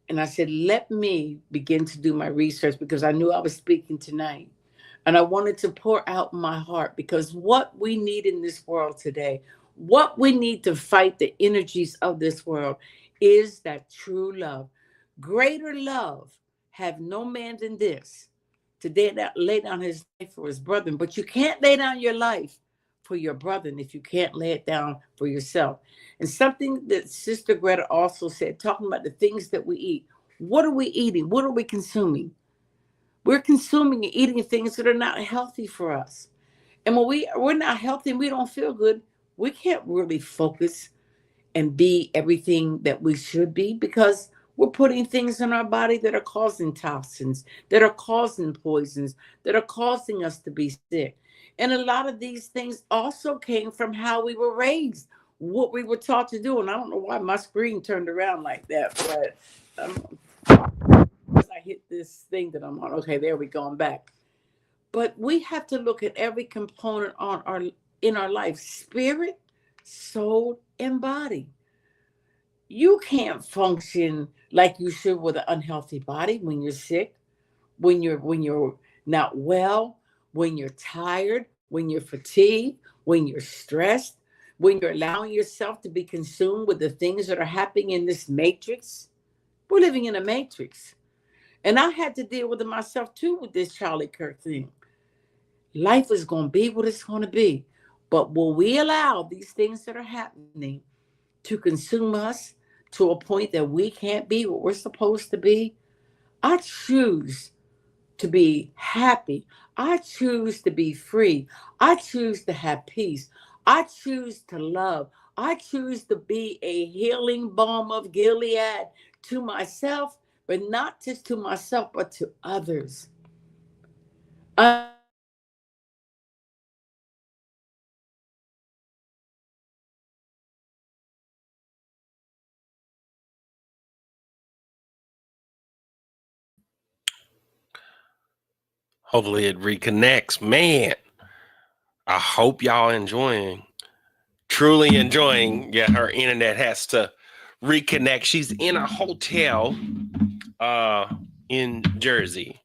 and I said, let me begin to do my research because I knew I was speaking tonight. And I wanted to pour out my heart because what we need in this world today, what we need to fight the energies of this world is that true love. Greater love have no man than this, to lay down his life for his brethren. But you can't lay down your life for your brethren if you can't lay it down for yourself. And something that Sister Greta also said, talking about the things that we eat. What are we eating? What are we consuming? We're consuming and eating things that are not healthy for us. And when we're not healthy and we don't feel good, we can't really focus and be everything that we should be because we're putting things in our body that are causing toxins, that are causing poisons, that are causing us to be sick. And a lot of these things also came from how we were raised, what we were taught to do. And I don't know why my screen turned around like that, but I hit this thing that I'm on. Okay, there we go. I'm back. But we have to look at every component in our life: spirit, soul, and body. You can't function like you should with an unhealthy body when you're sick, when you're not well, when you're tired, when you're fatigued, when you're stressed, when you're allowing yourself to be consumed with the things that are happening in this matrix. We're living in a matrix. And I had to deal with it myself too with this Charlie Kirk thing. Life is going to be what it's going to be. But will we allow these things that are happening to consume us to a point that we can't be what we're supposed to be. I choose to be happy. I choose to be free. I choose to have peace. I choose to love. I choose to be a healing balm of Gilead to myself, but not just to myself, but to others. Understanding that we are all Hopefully it reconnects. Man, I hope y'all enjoying, truly enjoying. Yeah, her internet has to reconnect. She's in a hotel uh in Jersey.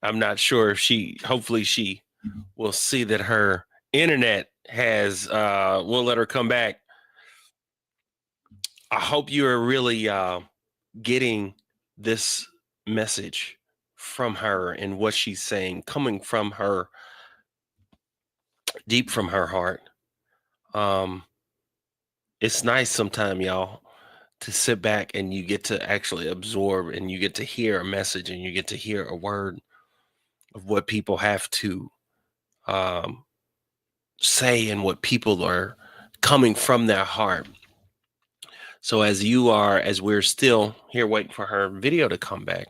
I'm not sure if hopefully she will see that her internet has we'll let her come back. I hope you are really getting this message from her and what she's saying coming from her, deep from her heart. Um it's nice sometime, y'all, to sit back and you get to actually absorb and you get to hear a message and you get to hear a word of what people have to um, say and what people are coming from their heart. So as we're still here waiting for her video to come back,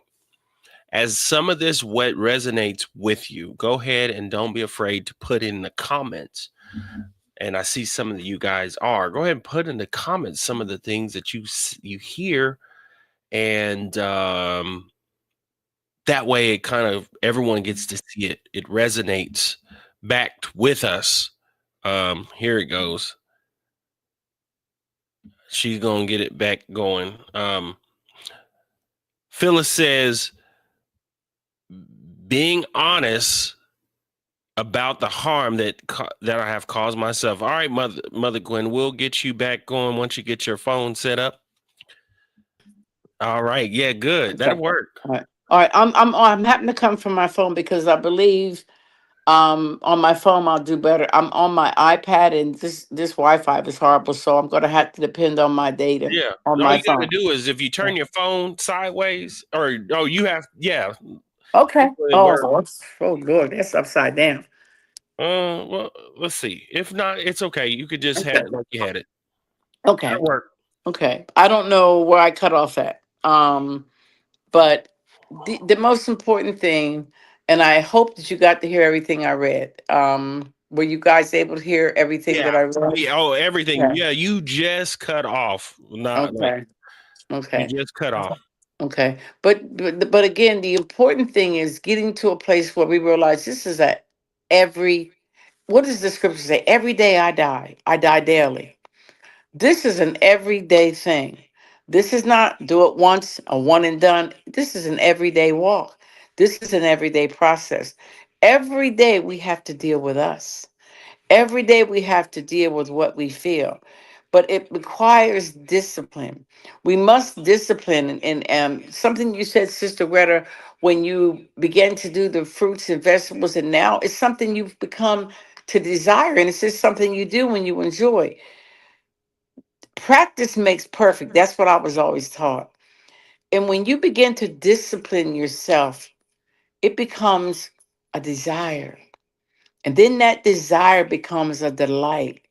as some of this what resonates with you, go ahead and don't be afraid to put in the comments. And I see some of you guys are. Go ahead and put in the comments some of the things that you hear, and that way it kind of everyone gets to see it. It resonates back with us. Here it goes. She's gonna get it back going. Phyllis says, being honest about the harm that I have caused myself. All right, Mother Gwen, we'll get you back going once you get your phone set up. All right, yeah, good. Okay. That'll work. All right. All right. I'm having to come from my phone because I believe on my phone I'll do better. I'm on my iPad and this Wi-Fi is horrible, so I'm gonna have to depend on my data Yeah. on All my you got to phone. do is if you turn your phone sideways, or you have, yeah, Okay. hopefully it Oh, works. oh Lord, that's upside down. Well, let's see. If not, it's okay. You could just have Okay. it like you had it. Okay. That'll work. Okay. I don't know where I cut off at. But the most important thing, and I hope that you got to hear everything I read. Were you guys able to hear everything Yeah. that I read? Yeah. Oh, everything. Yeah. Yeah. You just cut off. Not like Okay. you Okay. just cut off. Okay. But again, the important thing is getting to a place where we realize this is a every what does the scripture say? Every day I die. I die daily. This is an everyday thing. This is not do it once, a one and done. This is an everyday walk. This is an everyday process. Every day we have to deal with us. Every day we have to deal with what we feel. But it requires discipline. We must discipline. And something you said, Sister Greta, when you began to do the fruits and vegetables, and now it's something you've become to desire. And it's just something you do when you enjoy. Practice makes perfect. That's what I was always taught. And when you begin to discipline yourself, it becomes a desire. And then that desire becomes a delight.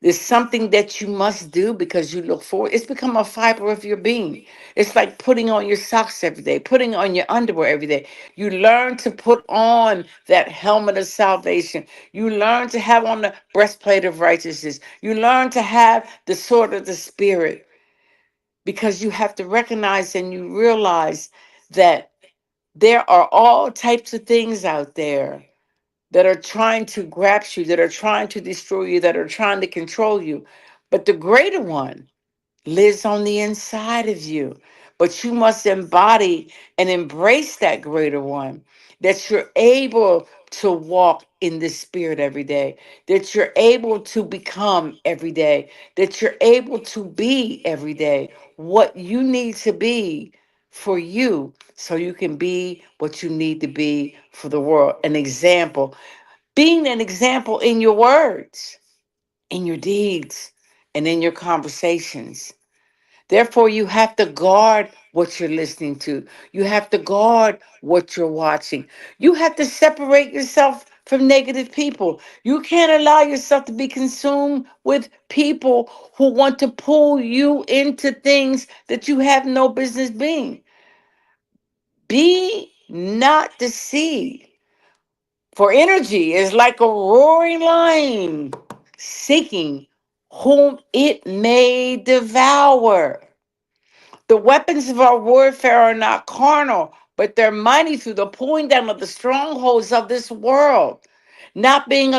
There's something that you must do because you look forward. It's become a fiber of your being. It's like putting on your socks every day, putting on your underwear every day. You learn to put on that helmet of salvation. You learn to have on the breastplate of righteousness. You learn to have the sword of the spirit because you have to recognize and you realize that there are all types of things out there that are trying to grab you, that are trying to destroy you, that are trying to control you. But the greater one lives on the inside of you. But you must embody and embrace that greater one, that you're able to walk in the spirit every day, that you're able to become every day, that you're able to be every day what you need to be for you so you can be what you need to be for the world. An example, being an example in your words, in your deeds, and in your conversations. Therefore, you have to guard what you're listening to. You have to guard what you're watching. You have to separate yourself from negative people. You can't allow yourself to be consumed with people who want to pull you into things that you have no business being. Be not deceived. For energy is like a roaring lion seeking whom it may devour. The weapons of our warfare are not carnal, but they're mighty through the pulling down of the strongholds of this world. Not being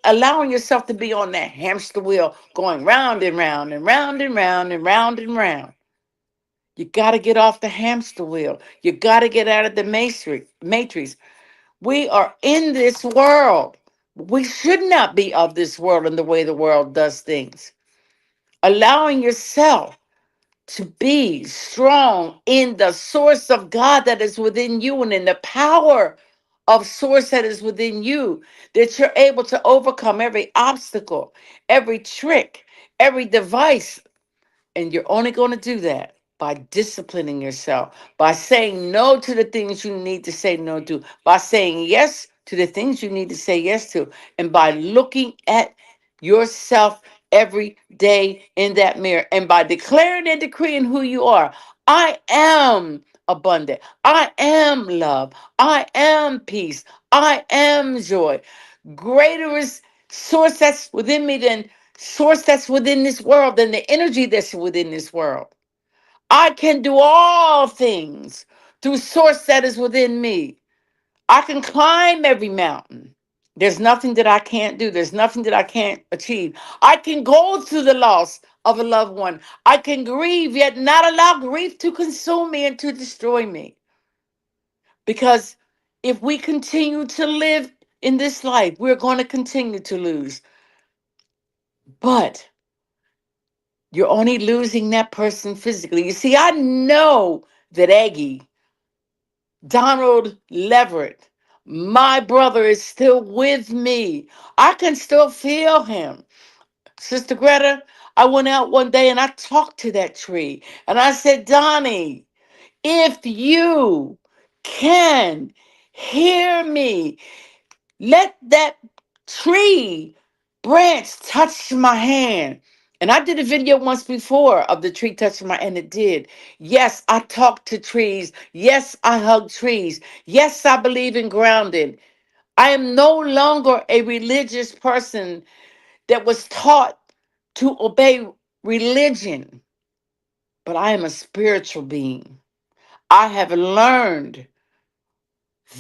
allowing yourself to be on that hamster wheel going round and round and round and round and round and round. You got to get off the hamster wheel. You got to get out of the matrix. We are in this world. We should not be of this world in the way the world does things. Allowing yourself to be strong in the source of God that is within you and in the power of source that is within you, that you're able to overcome every obstacle, every trick, every device. And you're only going to do that by disciplining yourself, by saying no to the things you need to say no to, by saying yes to the things you need to say yes to, and by looking at yourself every day in that mirror, and by declaring and decreeing who you are. I am abundant. I am love. I am peace. I am joy. Greater is source that's within me than source that's within this world, than the energy that's within this world. I can do all things through source that is within me. I can climb every mountain. There's nothing that I can't do. There's nothing that I can't achieve. I can go through the loss of a loved one. I can grieve, yet not allow grief to consume me and to destroy me. Because if we continue to live in this life, we're going to continue to lose. But you're only losing that person physically. You see, I know that Aggie, Donald Leverett, my brother, is still with me. I can still feel him. Sister Greta, I went out one day and I talked to that tree. And I said, Donnie, if you can hear me, let that tree branch touch my hand. And I did a video once before of the tree touching my, and it did. Yes, I talk to trees. Yes, I hug trees. Yes, I believe in grounding. I am no longer a religious person that was taught to obey religion, but I am a spiritual being. I have learned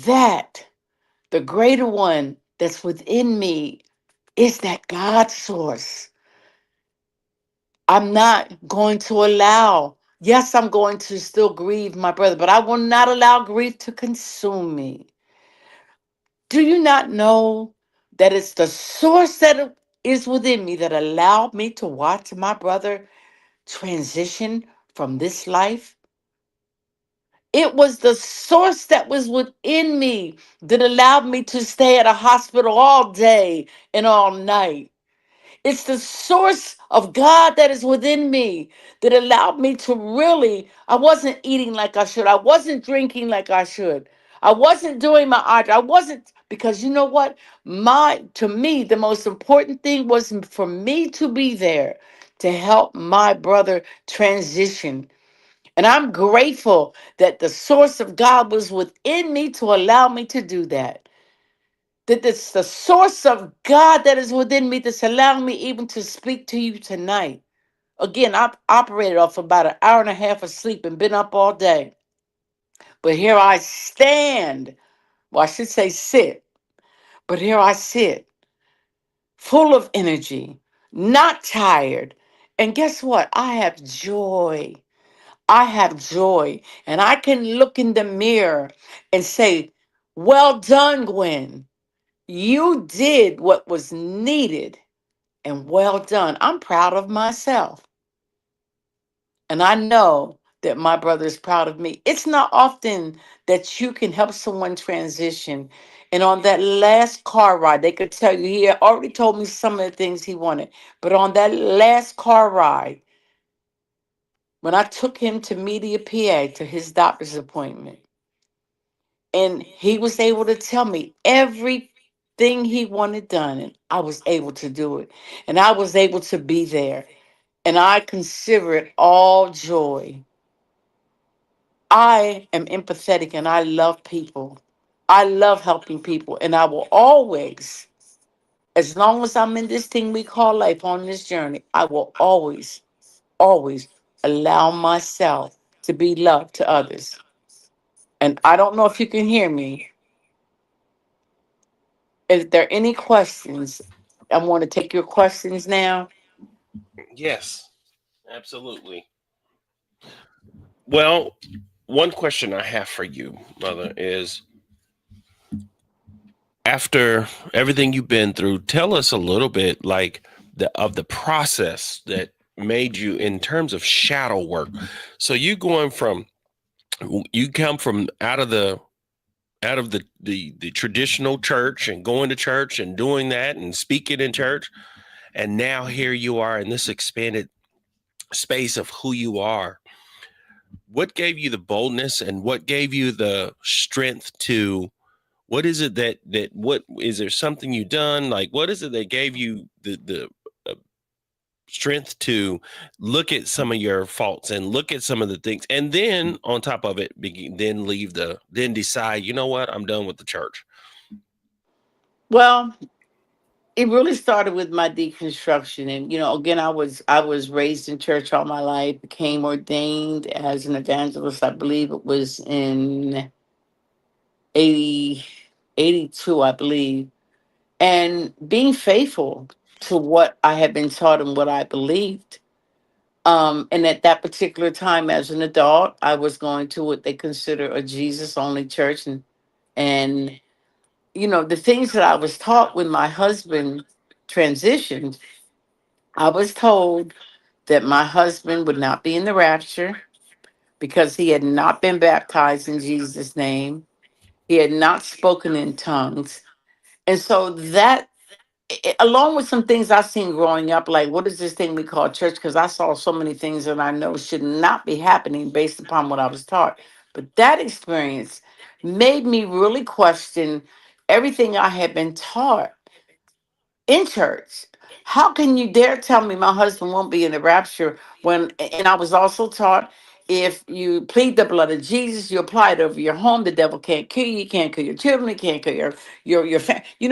that the greater one that's within me is that God source. I'm not going to allow, yes, I'm going to still grieve my brother, but I will not allow grief to consume me. Do you not know that it's the source that is within me that allowed me to watch my brother transition from this life? It was the source that was within me that allowed me to stay at a hospital all day and all night. It's the source of God that is within me that allowed me to really, I wasn't eating like I should. I wasn't drinking like I should. I wasn't doing my art. I wasn't, because you know what? To me, the most important thing was for me to be there to help my brother transition. And I'm grateful that the source of God was within me to allow me to do that. That it's the source of God that is within me that's allowing me even to speak to you tonight. Again, I've operated off about an hour and a half of sleep and been up all day. But here I stand. Well, I should say sit. But here I sit, full of energy, not tired. And guess what? I have joy. I have joy. And I can look in the mirror and say, well done, Gwen. You did what was needed and well done. I'm proud of myself. And I know that my brother is proud of me. It's not often that you can help someone transition. And on that last car ride, they could tell you he had already told me some of the things he wanted. But on that last ar ride, when I took him to Media PA to his doctor's appointment, and he was able to tell me everything he wanted done, and I was able to do it. And I was able to be there. And I consider it all joy. I am empathetic and I love people. I love helping people. And I will always, as long as I'm in this thing we call life on this journey, I will always, always allow myself to be loved to others. And I don't know if you can hear me. If there are any questions, I want to take your questions now. Yes, absolutely. Well, one question I have for you, Mother, is after everything you've been through, tell us a little bit like the process that made you in terms of shadow work. So you come from out of the traditional church and going to church and doing that and speaking in church, and now here you are in this expanded space of who you are. What gave you the boldness and what gave you the strength to, what is it that what is there something you done, like what is it that gave you the strength to look at some of your faults and look at some of the things, and then on top of it then decide, you know what, I'm done with the church. Well, it really started with my deconstruction. And again, I was raised in church all my life, became ordained as an evangelist. I believe it was in 80 82, I believe. And being faithful to what I had been taught and what I believed. And at that particular time as an adult, I was going to what they consider a Jesus only church. And the things that I was taught when my husband transitioned, I was told that my husband would not be in the rapture because he had not been baptized in Jesus' name. He had not spoken in tongues. And so that, along with some things I've seen growing up, like what is this thing we call church? Because I saw so many things that I know should not be happening based upon what I was taught. But that experience made me really question everything I had been taught in church. How can you dare tell me my husband won't be in the rapture when, and I was also taught, if you plead the blood of Jesus, you apply it over your home, the devil can't kill you, can't kill your children, he can't kill your in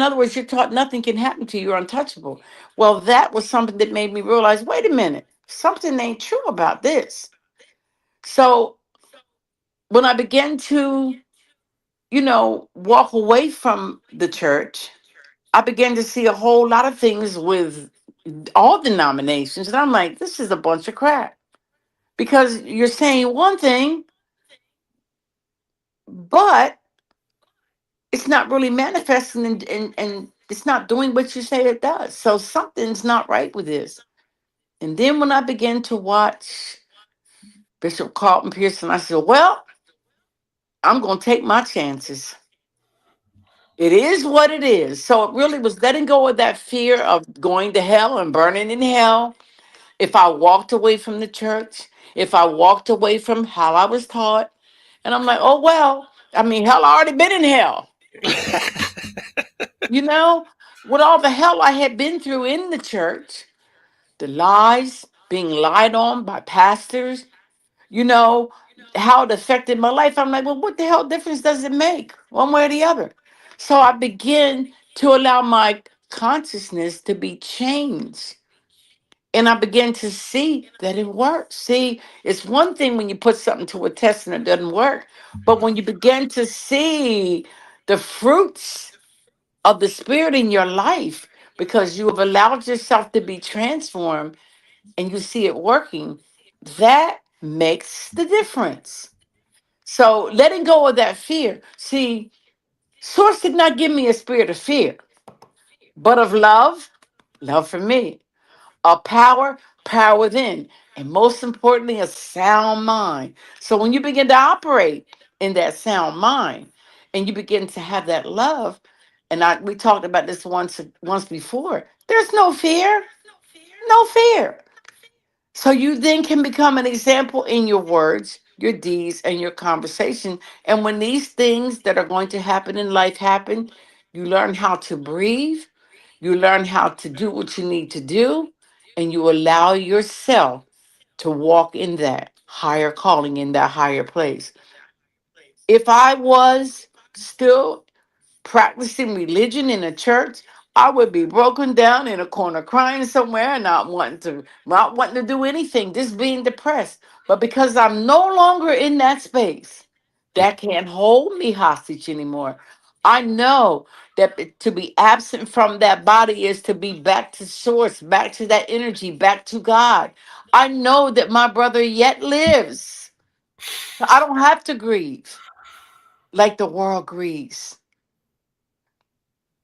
other words, you're taught nothing can happen to you, you're untouchable. Well, that was something that made me realize, wait a minute, something ain't true about this. So when I began to, walk away from the church, I began to see a whole lot of things with all denominations. And I'm like, this is a bunch of crap. Because you're saying one thing, but it's not really manifesting and it's not doing what you say it does. So something's not right with this. And then when I began to watch Bishop Carlton Pearson, I said, well, I'm going to take my chances. It is what it is. So it really was letting go of that fear of going to hell and burning in hell. If I walked away from the church, if I walked away from how I was taught, and I'm like, oh, well, I mean, hell, I already been in hell. You know, with all the hell I had been through in the church, the lies, being lied on by pastors, you know, how it affected my life. I'm like, well, what the hell difference does it make one way or the other? So I begin to allow my consciousness to be changed. And I began to see that it works. See, it's one thing when you put something to a test and it doesn't work, but when you begin to see the fruits of the Spirit in your life because you have allowed yourself to be transformed and you see it working, that makes the difference. So letting go of that fear. See, Source did not give me a spirit of fear, but of love, love for me, of power, power within, and most importantly, a sound mind. So when you begin to operate in that sound mind and you begin to have that love, and we talked about this once before, there's no fear, no fear. So you then can become an example in your words, your deeds, and your conversation. And when these things that are going to happen in life happen, you learn how to breathe, you learn how to do what you need to do, and you allow yourself to walk in that higher calling, in that higher place. If I was still practicing religion in a church, I would be broken down in a corner, crying somewhere, and not wanting to do anything, just being depressed. But because I'm no longer in that space, that can't hold me hostage anymore. I know that to be absent from that body is to be back to source, back to that energy, back to God. I know that my brother yet lives. I don't have to grieve like the world grieves.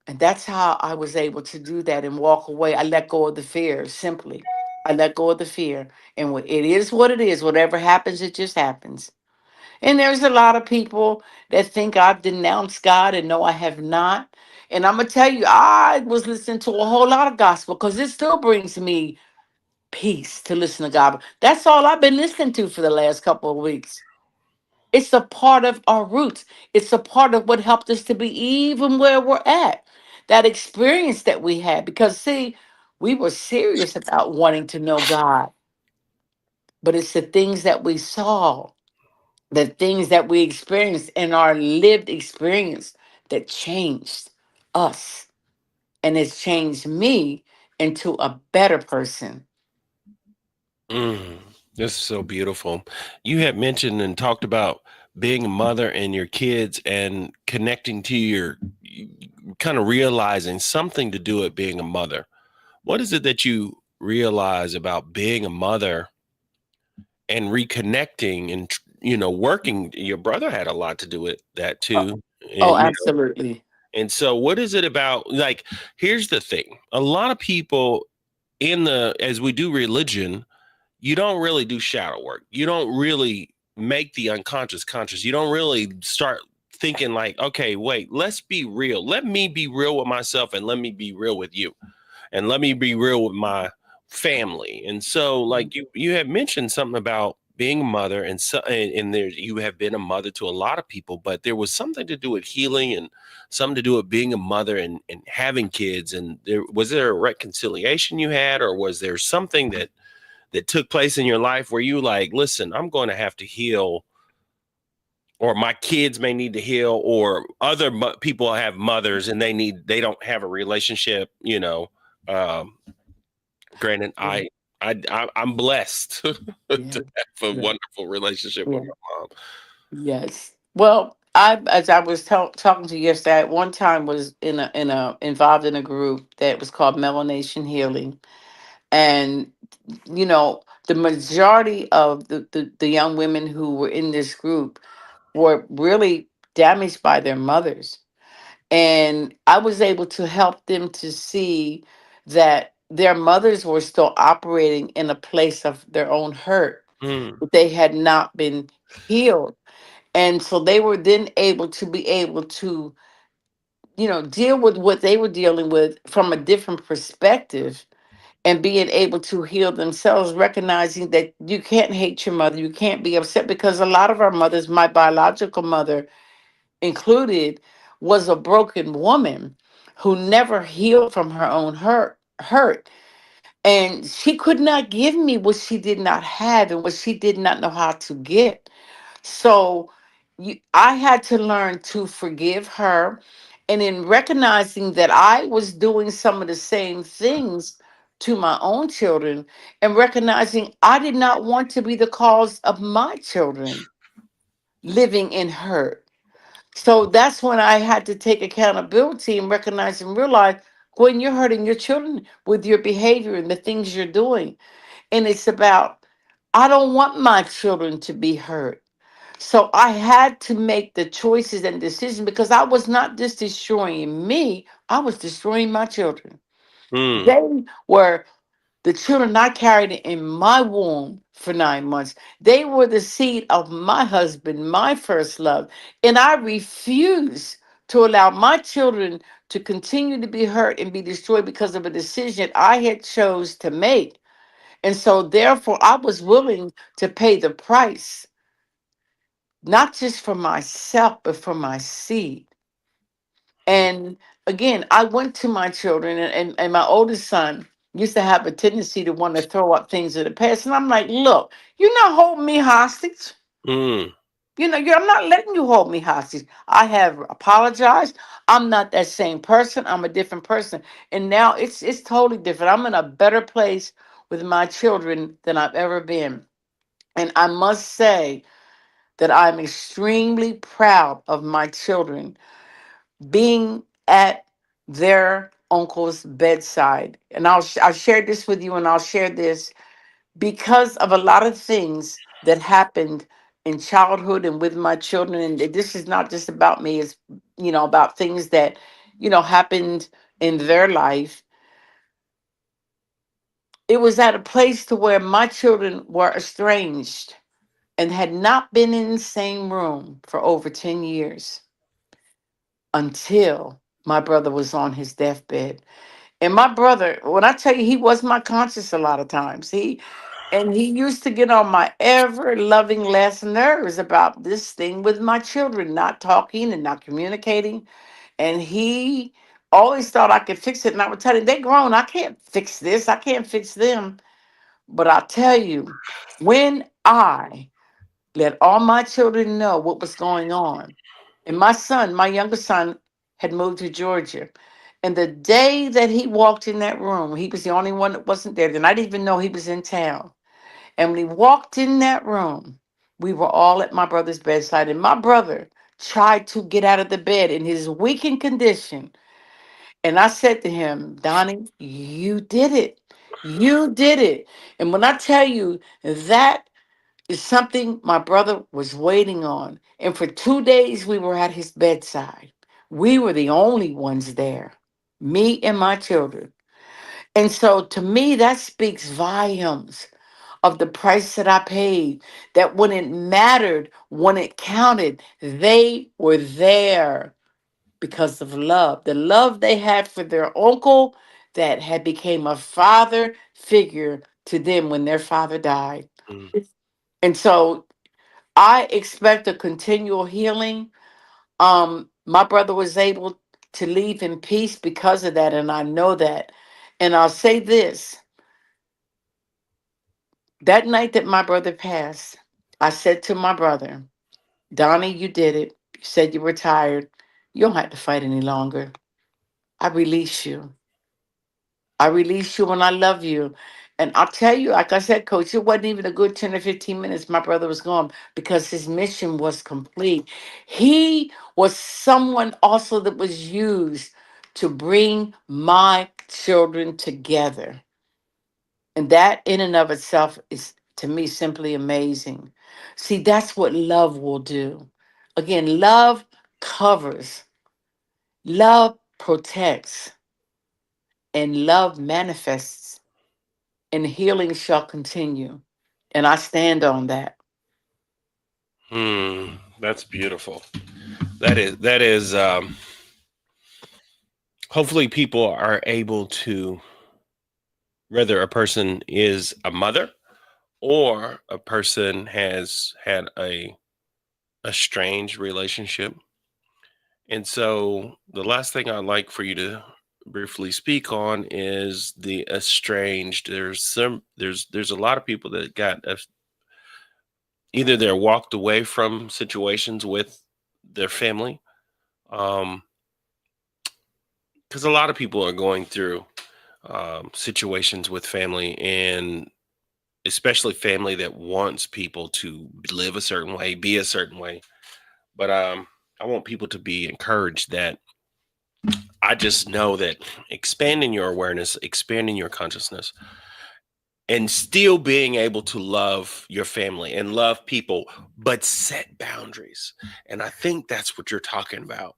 And that's how I was able to do that and walk away. I let go of the fear, simply. I let go of the fear. And it is what it is. Whatever happens, it just happens. And there's a lot of people that think I've denounced God, and no, I have not. And I'm going to tell you, I was listening to a whole lot of gospel because it still brings me peace to listen to God. That's all I've been listening to for the last couple of weeks. It's a part of our roots. It's a part of what helped us to be even where we're at. That experience that we had. Because, see, we were serious about wanting to know God, but it's the things that we saw, the things that we experienced in our lived experience that changed us. And it's changed me into a better person. Mm, this is so beautiful. You had mentioned and talked about being a mother and your kids and connecting to your kind of realizing something to do with being a mother. What is it that you realize about being a mother and reconnecting and working? Your brother had a lot to do with that Uh, too. oh, And absolutely. and so what is it about, like, here's the thing. A lot of people as we do religion, you don't really do shadow work. You don't really make the unconscious conscious. You don't really start thinking like, okay, wait, let's be real. Let me be real with myself and let me be real with you. And let me be real with my family. And so, like, you had mentioned something about being a mother, and so and there you have been a mother to a lot of people, but there was something to do with healing and something to do with being a mother and having kids. And there a reconciliation you had, or was there something that took place in your life where you like, listen, I'm going to have to heal, or my kids may need to heal, or other people have mothers and they don't have a relationship, um, granted, Yeah. I'm blessed to Yeah. have a Yeah. wonderful relationship with Yeah. my mom. Yes. Well, as I was talking to you yesterday, I at one time was in a involved in a group that was called Melanation Healing, and the majority of the young women who were in this group were really damaged by their mothers, and I was able to help them to see that their mothers were still operating in a place of their own hurt. Mm, They had not been healed, and so they were then able to deal with what they were dealing with from a different perspective, and being able to heal themselves, recognizing that you can't hate your mother, you can't be upset, because a lot of our mothers, my biological mother included, was a broken woman who never healed from her own hurt, and she could not give me what she did not have and what she did not know how to get. So I had to learn to forgive her. And in recognizing that I was doing some of the same things to my own children, and recognizing I did not want to be the cause of my children living in hurt. So that's when I had to take accountability and recognize and realize, when you're hurting your children with your behavior and the things you're doing. And it's about, I don't want my children to be hurt. So I had to make the choices and decisions, because I was not just destroying me, I was destroying my children. mm, They were The children I carried in my womb for 9 months, they were the seed of my husband, my first love. And I refuse to allow my children to continue to be hurt and be destroyed because of a decision I had chose to make. And so therefore I was willing to pay the price, not just for myself, but for my seed. And again, I went to my children, and my oldest son used to have a tendency to want to throw up things in the past. And I'm like, look, you're not holding me hostage. Mm. I'm not letting you hold me hostage. I have apologized. I'm not that same person. I'm a different person. And now it's totally different. I'm in a better place with my children than I've ever been. And I must say that I'm extremely proud of my children being at their uncle's bedside. And I'll share this with you, and I'll share this because of a lot of things that happened in childhood and with my children. And this is not just about me, it's about things that happened in their life. It was at a place to where my children were estranged and had not been in the same room for over 10 years until my brother was on his deathbed. And my brother, when I tell you, he was my conscience a lot of times. He used to get on my ever loving last nerves about this thing with my children, not talking and not communicating. And he always thought I could fix it. And I would tell him, they grown. I can't fix this. I can't fix them. But I'll tell you, when I let all my children know what was going on, and my son, my youngest son, had moved to Georgia. And the day that he walked in that room, he was the only one that wasn't there. Then I didn't even know he was in town. And when he walked in that room, we were all at my brother's bedside. And my brother tried to get out of the bed in his weakened condition. And I said to him, Donnie, you did it. You did it. And when I tell you that is something my brother was waiting on. And for 2 days, we were at his bedside. We were the only ones there, me and my children. And so to me, that speaks volumes of the price that I paid, that when it mattered, when it counted, they were there because of love. The love they had for their uncle that had became a father figure to them when their father died. Mm. And so I expect a continual healing. My brother was able to leave in peace because of that, and I know that. And I'll say this, that night that my brother passed, I said to my brother, Donnie, you did it. You said you were tired. You don't have to fight any longer. I release you. I release you and I love you. And I'll tell you, like I said, coach, it wasn't even a good 10 or 15 minutes. My brother was gone because his mission was complete. He was someone also that was used to bring my children together. And that in and of itself is to me simply amazing. See, that's what love will do. Again, love covers, love protects, and love manifests, and healing shall continue. And I stand on that. That's beautiful. That is hopefully people are able to, whether a person is a mother or a person has had a strange relationship. And so the last thing I'd like for you to briefly speak on is the estranged. There's a lot of people that got either they're walked away from situations with their family, um because a lot of people are going through situations with family, and especially family that wants people to live a certain way, be a certain way. But I want people to be encouraged that I just know that expanding your awareness, expanding your consciousness, and still being able to love your family and love people, but set boundaries. And I think that's what you're talking about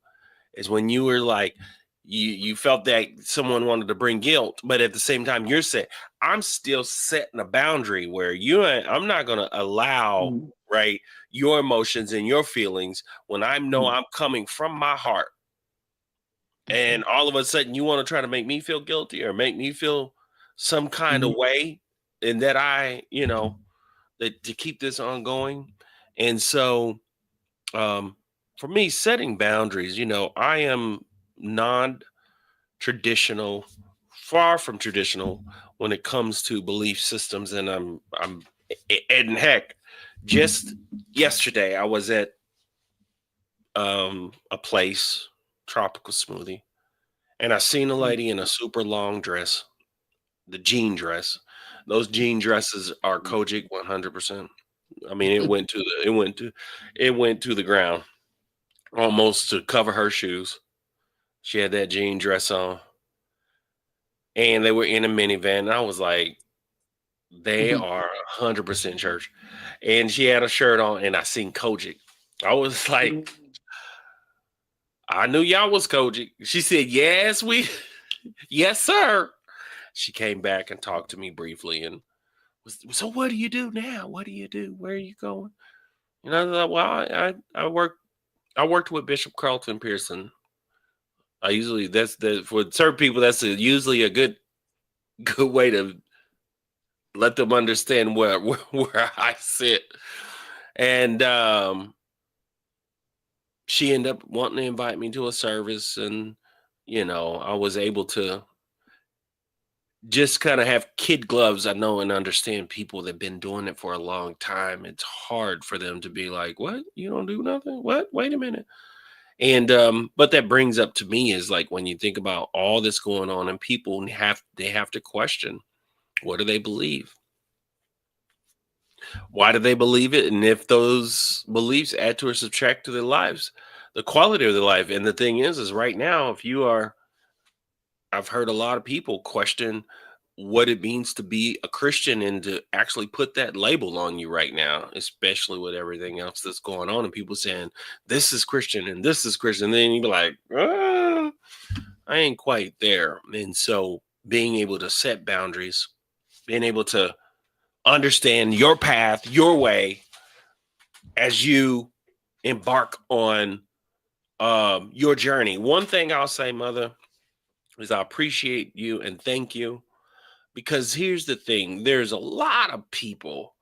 is when you were like, you felt that someone wanted to bring guilt, but at the same time you're saying I'm still setting a boundary where I'm not going to allow, Mm, right, your emotions and your feelings when I know mm, I'm coming from my heart, okay. and all of a sudden you want to try to make me feel guilty or make me feel some kind of Mhm, way, and that that to keep this ongoing. And so um for me, setting boundaries, I am non traditional, far from traditional when it comes to belief systems. And and heck, just yesterday I was at a place, tropical smoothie, and I seen a mm, lady in a super long dress, the jean dress. Those jean dresses are Kojic 100%. I mean, it went to the ground almost to cover her shoes. She had that jean dress on, and they were in a minivan. And I was like, they mhm, are 100% church. And she had a shirt on, and I seen Kojic. I was like, mm. I knew y'all was Kojic. She said, yes, yes, sir. She came back and talked to me briefly, and so what do you do now? What do you do? Where are you going? And I thought, well, I worked with Bishop Carlton Pearson. I usually that's the for certain people usually a good way to let them understand where I sit. And she ended up wanting to invite me to a service, and I was able to just kind of have kid gloves. I know and understand people that've been doing it for a long time. It's hard for them to be like, what, you don't do nothing, what, wait a minute. And but that brings up to me is like when you think about all this going on, and people have to question, what do they believe, why do they believe it, and if those beliefs add to or subtract to their lives, the quality of their life. And the thing is right now, if you are, I've heard a lot of people question what it means to be a Christian and to actually put that label on you right now, especially with everything else that's going on, and people saying this is Christian and this is Christian. And then you be like, I ain't quite there. And so being able to set boundaries, being able to understand your path, your way, as you embark on your journey. One thing I'll say, Mother, is I appreciate you and thank you, because here's the thing: there's a lot of people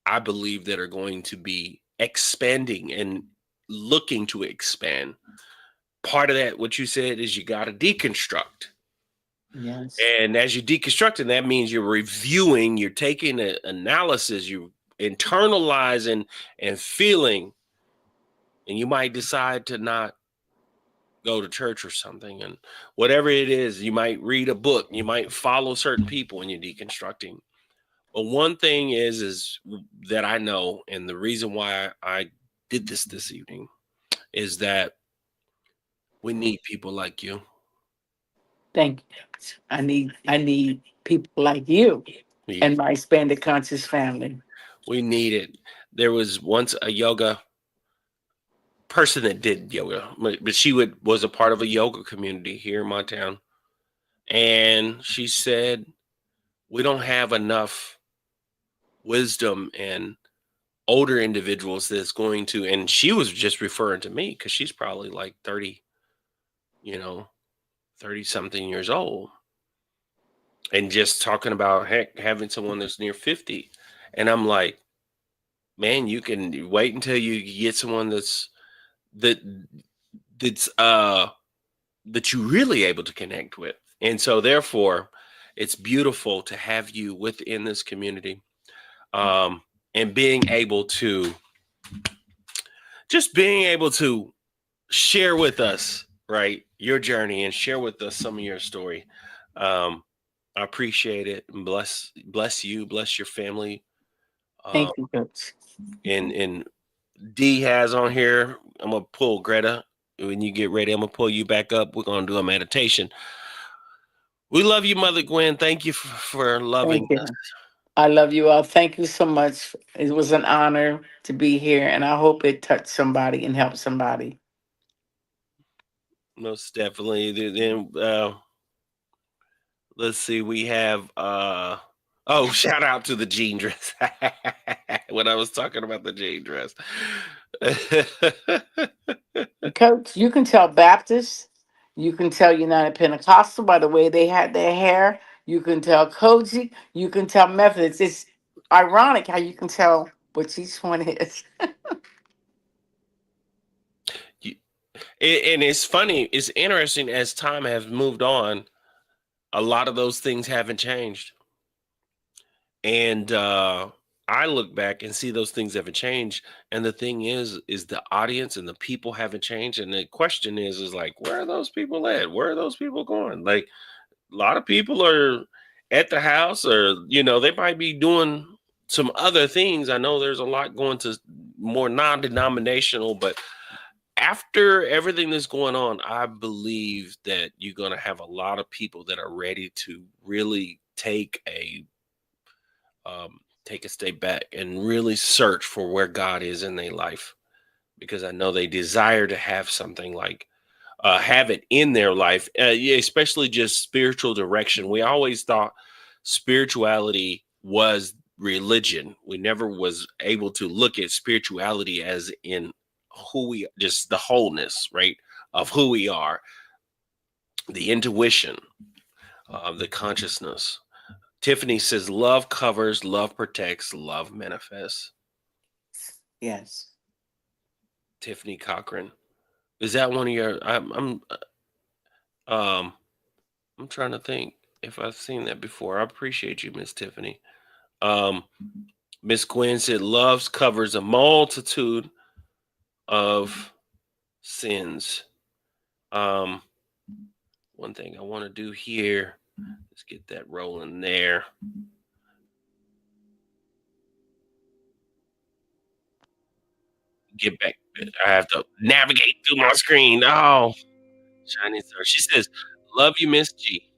I believe that are going to be expanding and looking to expand. Part of that, what you said, is you got to deconstruct. Yes. And as you're deconstructing, that means you're reviewing, you're taking an analysis, you internalizing and feeling, and you might decide to not go to church or something. And whatever it is, you might read a book, you might follow certain people when you're deconstructing. But one thing is that I know, and the reason why I did this evening, is that we need people like you. Thank you. I need people like you We, and my expanded conscious family. we need it. There was once a yoga person that did yoga, but she was a part of a yoga community here in my town, and she said we don't have enough wisdom and older individuals that's going to, and she was just referring to me because she's probably like 30, you know 30 something years old, and just talking about, heck, having someone that's near 50. And I'm like, man, you can wait until you get someone that that's that you really able to connect with. And so therefore it's beautiful to have you within this community, um and being able to share with us, right, your journey, and share with us some of your story. um I appreciate it, and bless you, bless your family. um Thank you, Coach. and D has on here, I'm gonna pull Greta. When you get ready, I'm gonna pull you back up. We're gonna do a meditation. We love you, Mother Gwen. Thank you for Thank loving us. you. I love you all. Thank you so much. It was an honor to be here, and I hope it touched somebody and helped somebody. Most definitely. Then let's see. We have oh, shout out to the jean dress. When I was talking about the jean dress. Coach, you can tell Baptists, you can tell United Pentecostal by the way they had their hair. You can tell Koji, you can tell Methodist. It's ironic how you can tell what each one is. You- and it's funny, it's interesting as time has moved on, a lot of those things haven't changed. And I look back and see those things haven't changed. And the thing is the audience and the people haven't changed. And the question is like, where are those people at? Where are those people going? Like a lot of people are at the house, or they might be doing some other things. I know there's a lot going to more non-denominational, but after everything that's going on, I believe that you're going to have a lot of people that are ready to really take a step back and really search for where God is in their life, because I know they desire to have something like have it in their life, yeah, especially just spiritual direction. We always thought spirituality was religion. We never was able to look at spirituality as in who we just the wholeness, right, of who we are, the intuition, the consciousness. Tiffany says, "Love covers, love protects, love manifests." Yes. Tiffany Cochran, is that one of your? Um, I'm trying to think if I've seen that before. I appreciate you, Miss Tiffany. Um, Miss Gwen said, "Love covers a multitude of sins." Um, One thing I want to do here, let's get that rolling there. Get back. I have to navigate through my screen. Oh, shiny star. She says, "Love you, Miss G."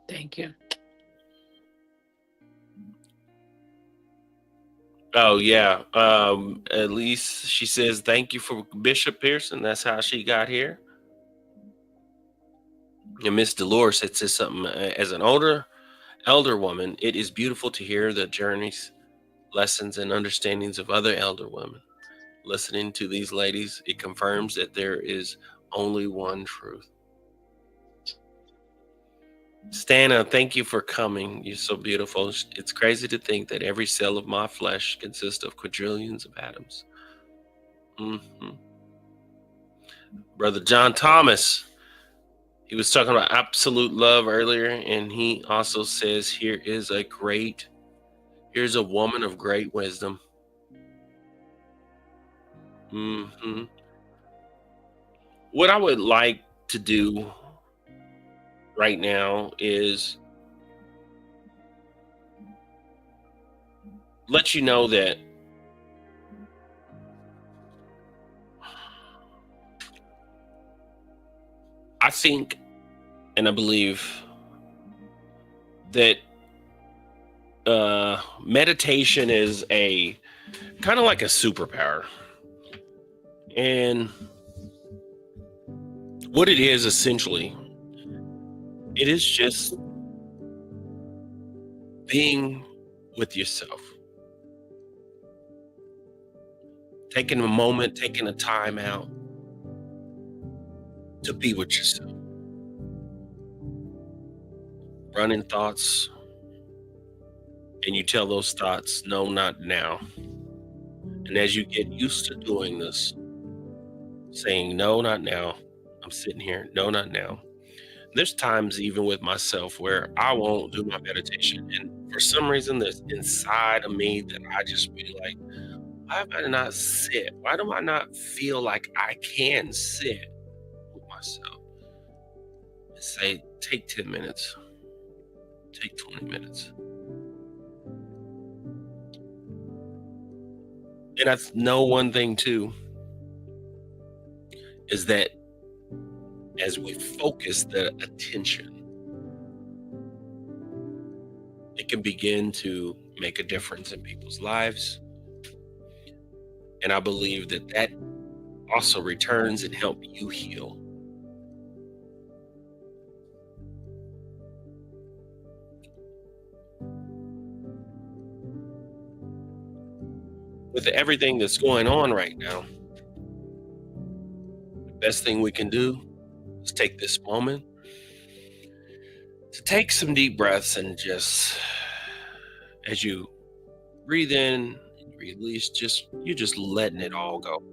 Thank you. Oh yeah. At least she says, "Thank you for Bishop Pearson." That's how she got here. And Miss Dolores had said something. As an elder woman, it is beautiful to hear the journeys, lessons, and understandings of other elder women. Listening to these ladies, it confirms that there is only one truth. Stana, thank you for coming. You're so beautiful. It's crazy to think that every cell of my flesh consists of quadrillions of atoms. Mhm. Brother John Thomas, he was talking about absolute love earlier, and he also says, here's a woman of great wisdom. Hmm. What I would like to do right now is let you know that I think and I believe that meditation is a kind of like a superpower. And what it is essentially, it is just being with yourself, taking a moment, taking a time out to be with yourself, running thoughts, and you tell those thoughts, no, not now. And as you get used to doing this, saying, no, not now, I'm sitting here, no, not now. There's times, even with myself, where I won't do my meditation. And for some reason, there's inside of me that I just be like, why am I not sit? Why do I not feel like I can sit with myself and say, take 10 minutes, take 20 minutes? And I know one thing too is that as we focus the attention, it can begin to make a difference in people's lives. And I believe that also returns and help you heal. with everything that's going on right now, the best thing we can do is take this moment to take some deep breaths and just, as you breathe in, release, you're just letting it all go.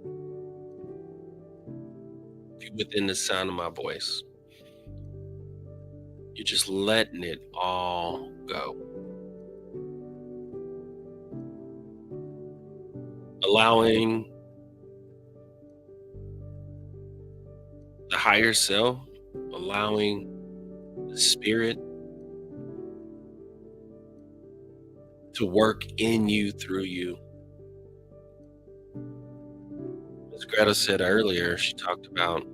If you're within the sound of my voice, you're just letting it all go. Allowing the higher self, allowing the spirit to work in you, through you. As Greta said earlier, she talked about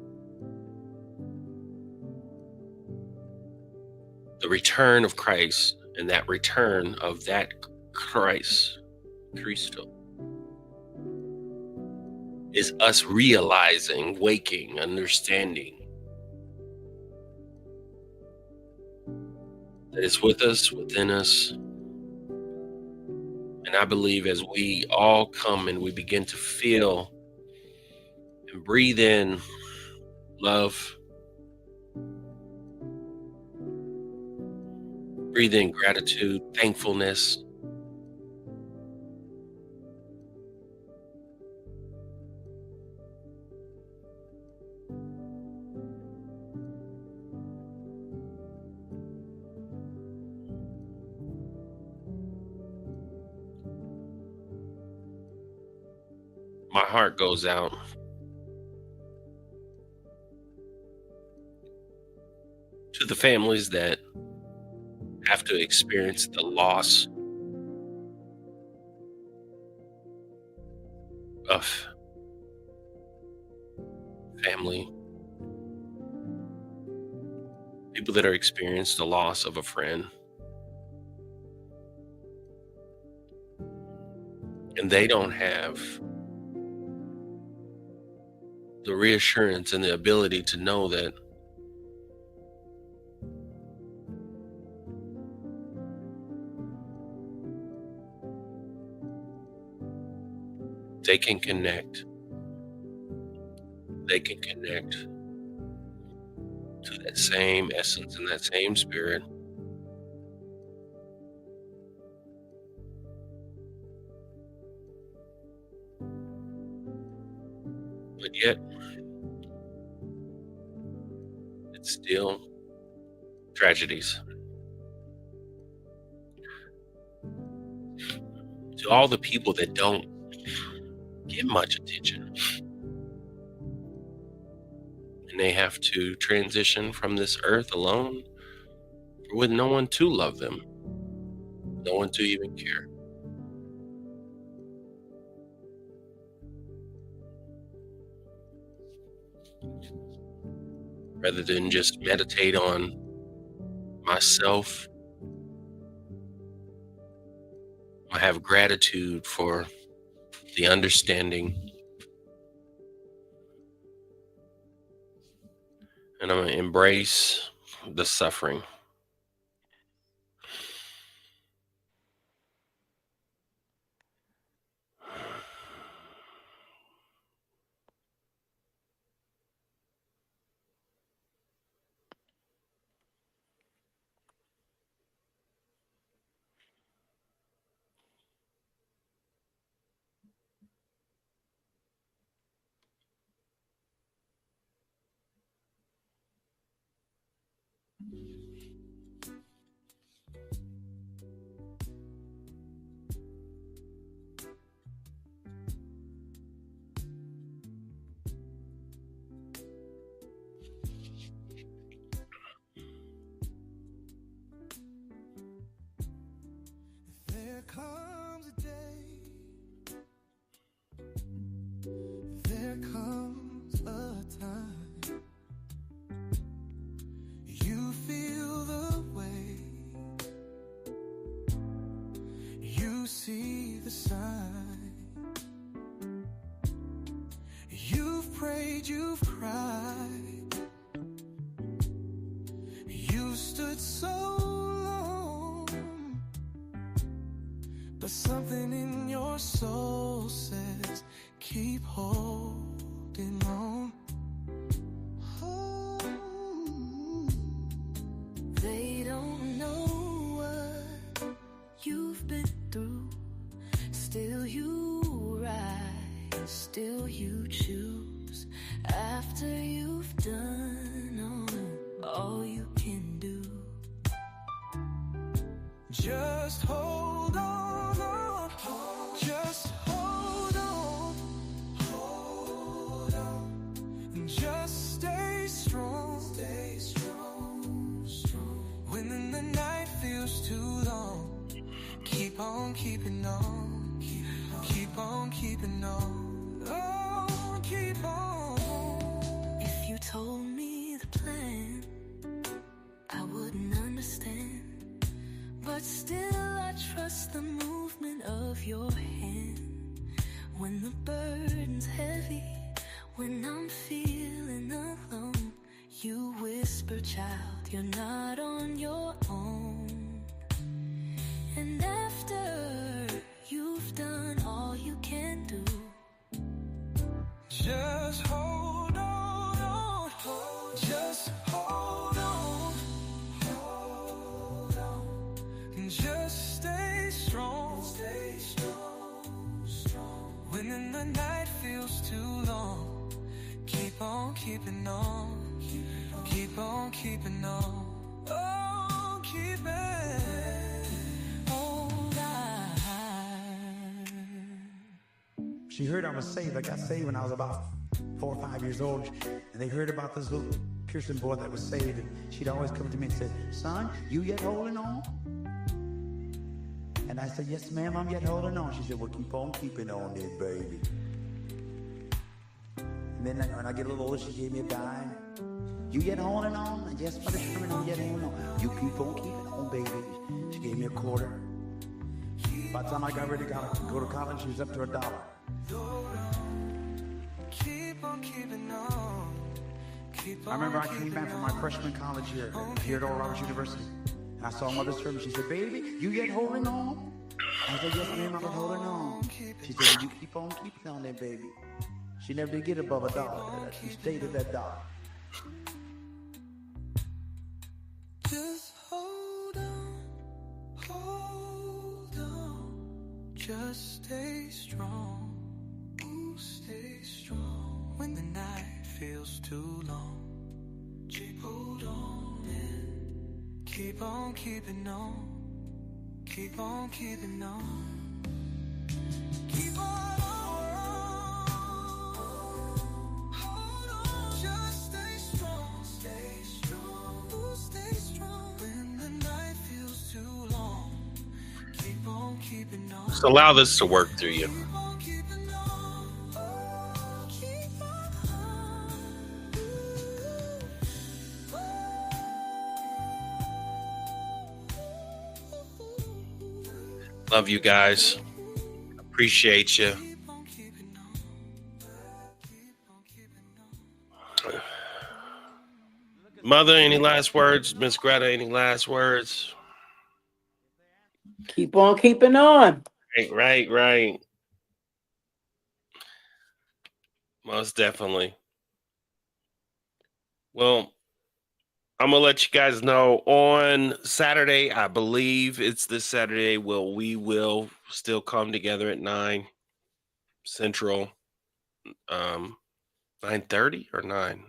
the return of Christ, and that return of that Christ, Christo, is us realizing, waking, understanding that it's with us, within us. And I believe as we all come and we begin to feel and breathe in love, breathe in gratitude, thankfulness, my heart goes out to the families that have to experience the loss of family, people that are experiencing the loss of a friend, and they don't have the reassurance and the ability to know that they can connect to that same essence and that same spirit. But yet, it's still tragedies. To all the people that don't get much attention, and they have to transition from this earth alone with no one to love them, no one to even care. Rather than just meditate on myself, I have gratitude for the understanding, and I'm going to embrace the suffering. There comes a day, there comes a time, you feel the way, you see the sign, you've prayed, you've cried, you stood so long but something in your soul says keep holding on. They don't know what you've been through. Still you rise, still you choose. After you've done all you can do, just hold on, just hold on, and just stay strong, when the night feels too long. Keep on keeping on, keep on keeping on, oh, keep on. If you told me the plan, I wouldn't understand, but still I trust the movement of your hand. When the burden's heavy, when I'm feeling alone, you whisper, child, you're not on your own. And after you've done all you can do, just hold on, just hold on, and just stay strong, when the night feels too long. Keep on keeping on, keep on keeping on, oh, keep it. She heard I was saved. I got saved when I was about 4 or 5 years old. And they heard about this little Pearson boy that was saved. And she'd always come to me and say, son, you yet holding on? And I said, yes, ma'am, I'm yet holding on. She said, well, keep on keeping on then, baby. And then when I get a little older, she gave me a dime. You yet holding on? And yes, Mother Gwen, I'm yet holding on. You keep on keeping on, baby. She gave me a quarter. By the time I got ready to go to college, she was up to $1. Keep on keeping on. I remember I came back from my freshman college year here at Oral Roberts University. And I saw Mother Gwen. She said, baby, you yet holding on? I said, yes, ma'am, I'm holding on. She said, well, you keep on keeping on there, baby. She never did get above $1. She stayed at that dollar. Just hold on, just stay strong. Ooh, stay strong. When the night feels too long, keep hold on and keep on keeping on, keep on keeping on, keep on. Hold on, just stay strong, stay strong. Ooh, stay strong. When the night feels too long, keep on keeping on. Just allow this to work through you. Love you guys. Appreciate you. Mother, any last words? Miss Greta, any last words? Keep on keeping on. Right. Most definitely. Well, I'm gonna let you guys know on Saturday. I believe it's this Saturday. We will still come together at 9 Central, 9:30 or 9.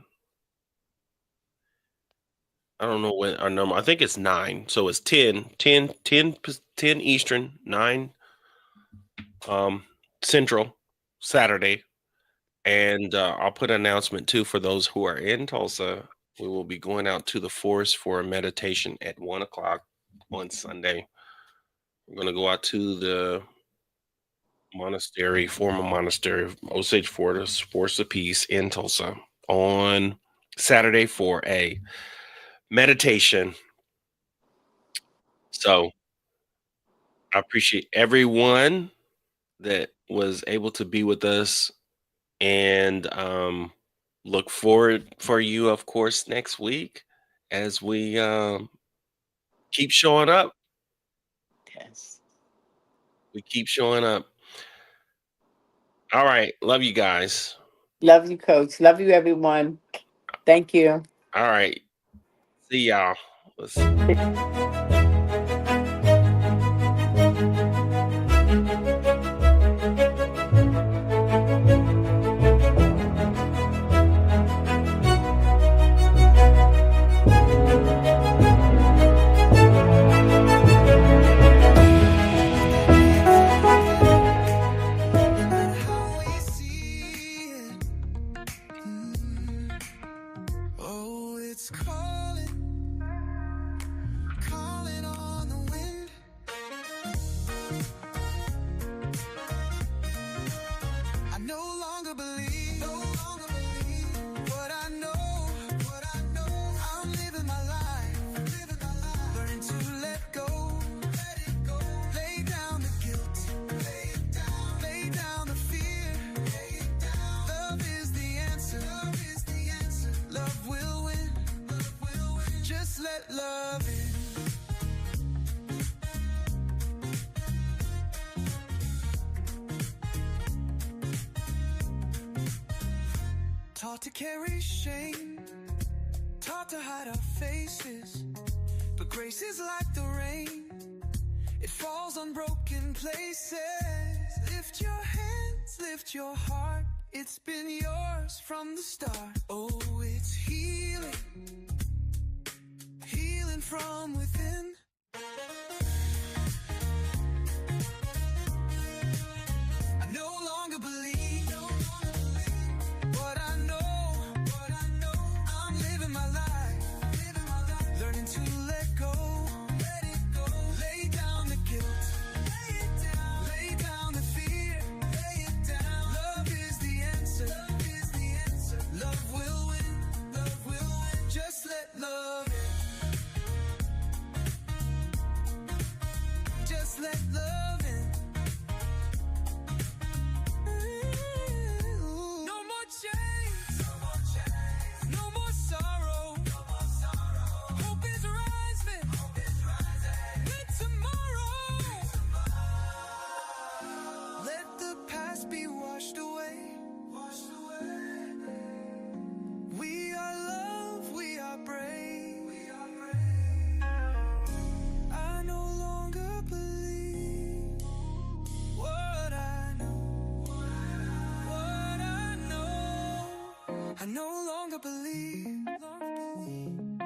I don't know when our number. I think it's 9. So it's 10 Eastern, 9 Central Saturday. And I'll put an announcement too for those who are in Tulsa. We will be going out to the forest for a meditation at 1 o'clock on Sunday. We're going to go out to the monastery, former monastery, Osage Forest of Peace in Tulsa on Saturday for a meditation. So I appreciate everyone that was able to be with us, and look forward for you, of course, next week as we keep showing up. Yes. We We keep showing up. All right. Love you guys. Love you, Coach. Love you, everyone. Thank you. All right. See y'all. Let's How we see it. Oh, it's calling, calling on the wind. I no longer believe, what I know, I'm living my life, learning to let go, lay down the guilt, lay down the fear, love is the answer, love will win, just let love in. Taught to carry shame, taught to hide our faces, but grace is like the rain, it falls on broken places. Lift your hands, lift your heart, it's been yours from the start. Oh, it's healing, healing from within. I no longer believe what I know, I'm living my life, learning to let go, lay down the guilt, lay down the fear, love is the answer, love will win, just let love in, just let love in. No more chains, no more sorrow, hope is rising, let tomorrow, let the past be washed away. We are love, we are brave. I no longer believe what I know, I no longer believe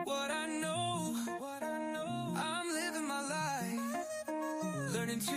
what I know, I'm living my life, learning to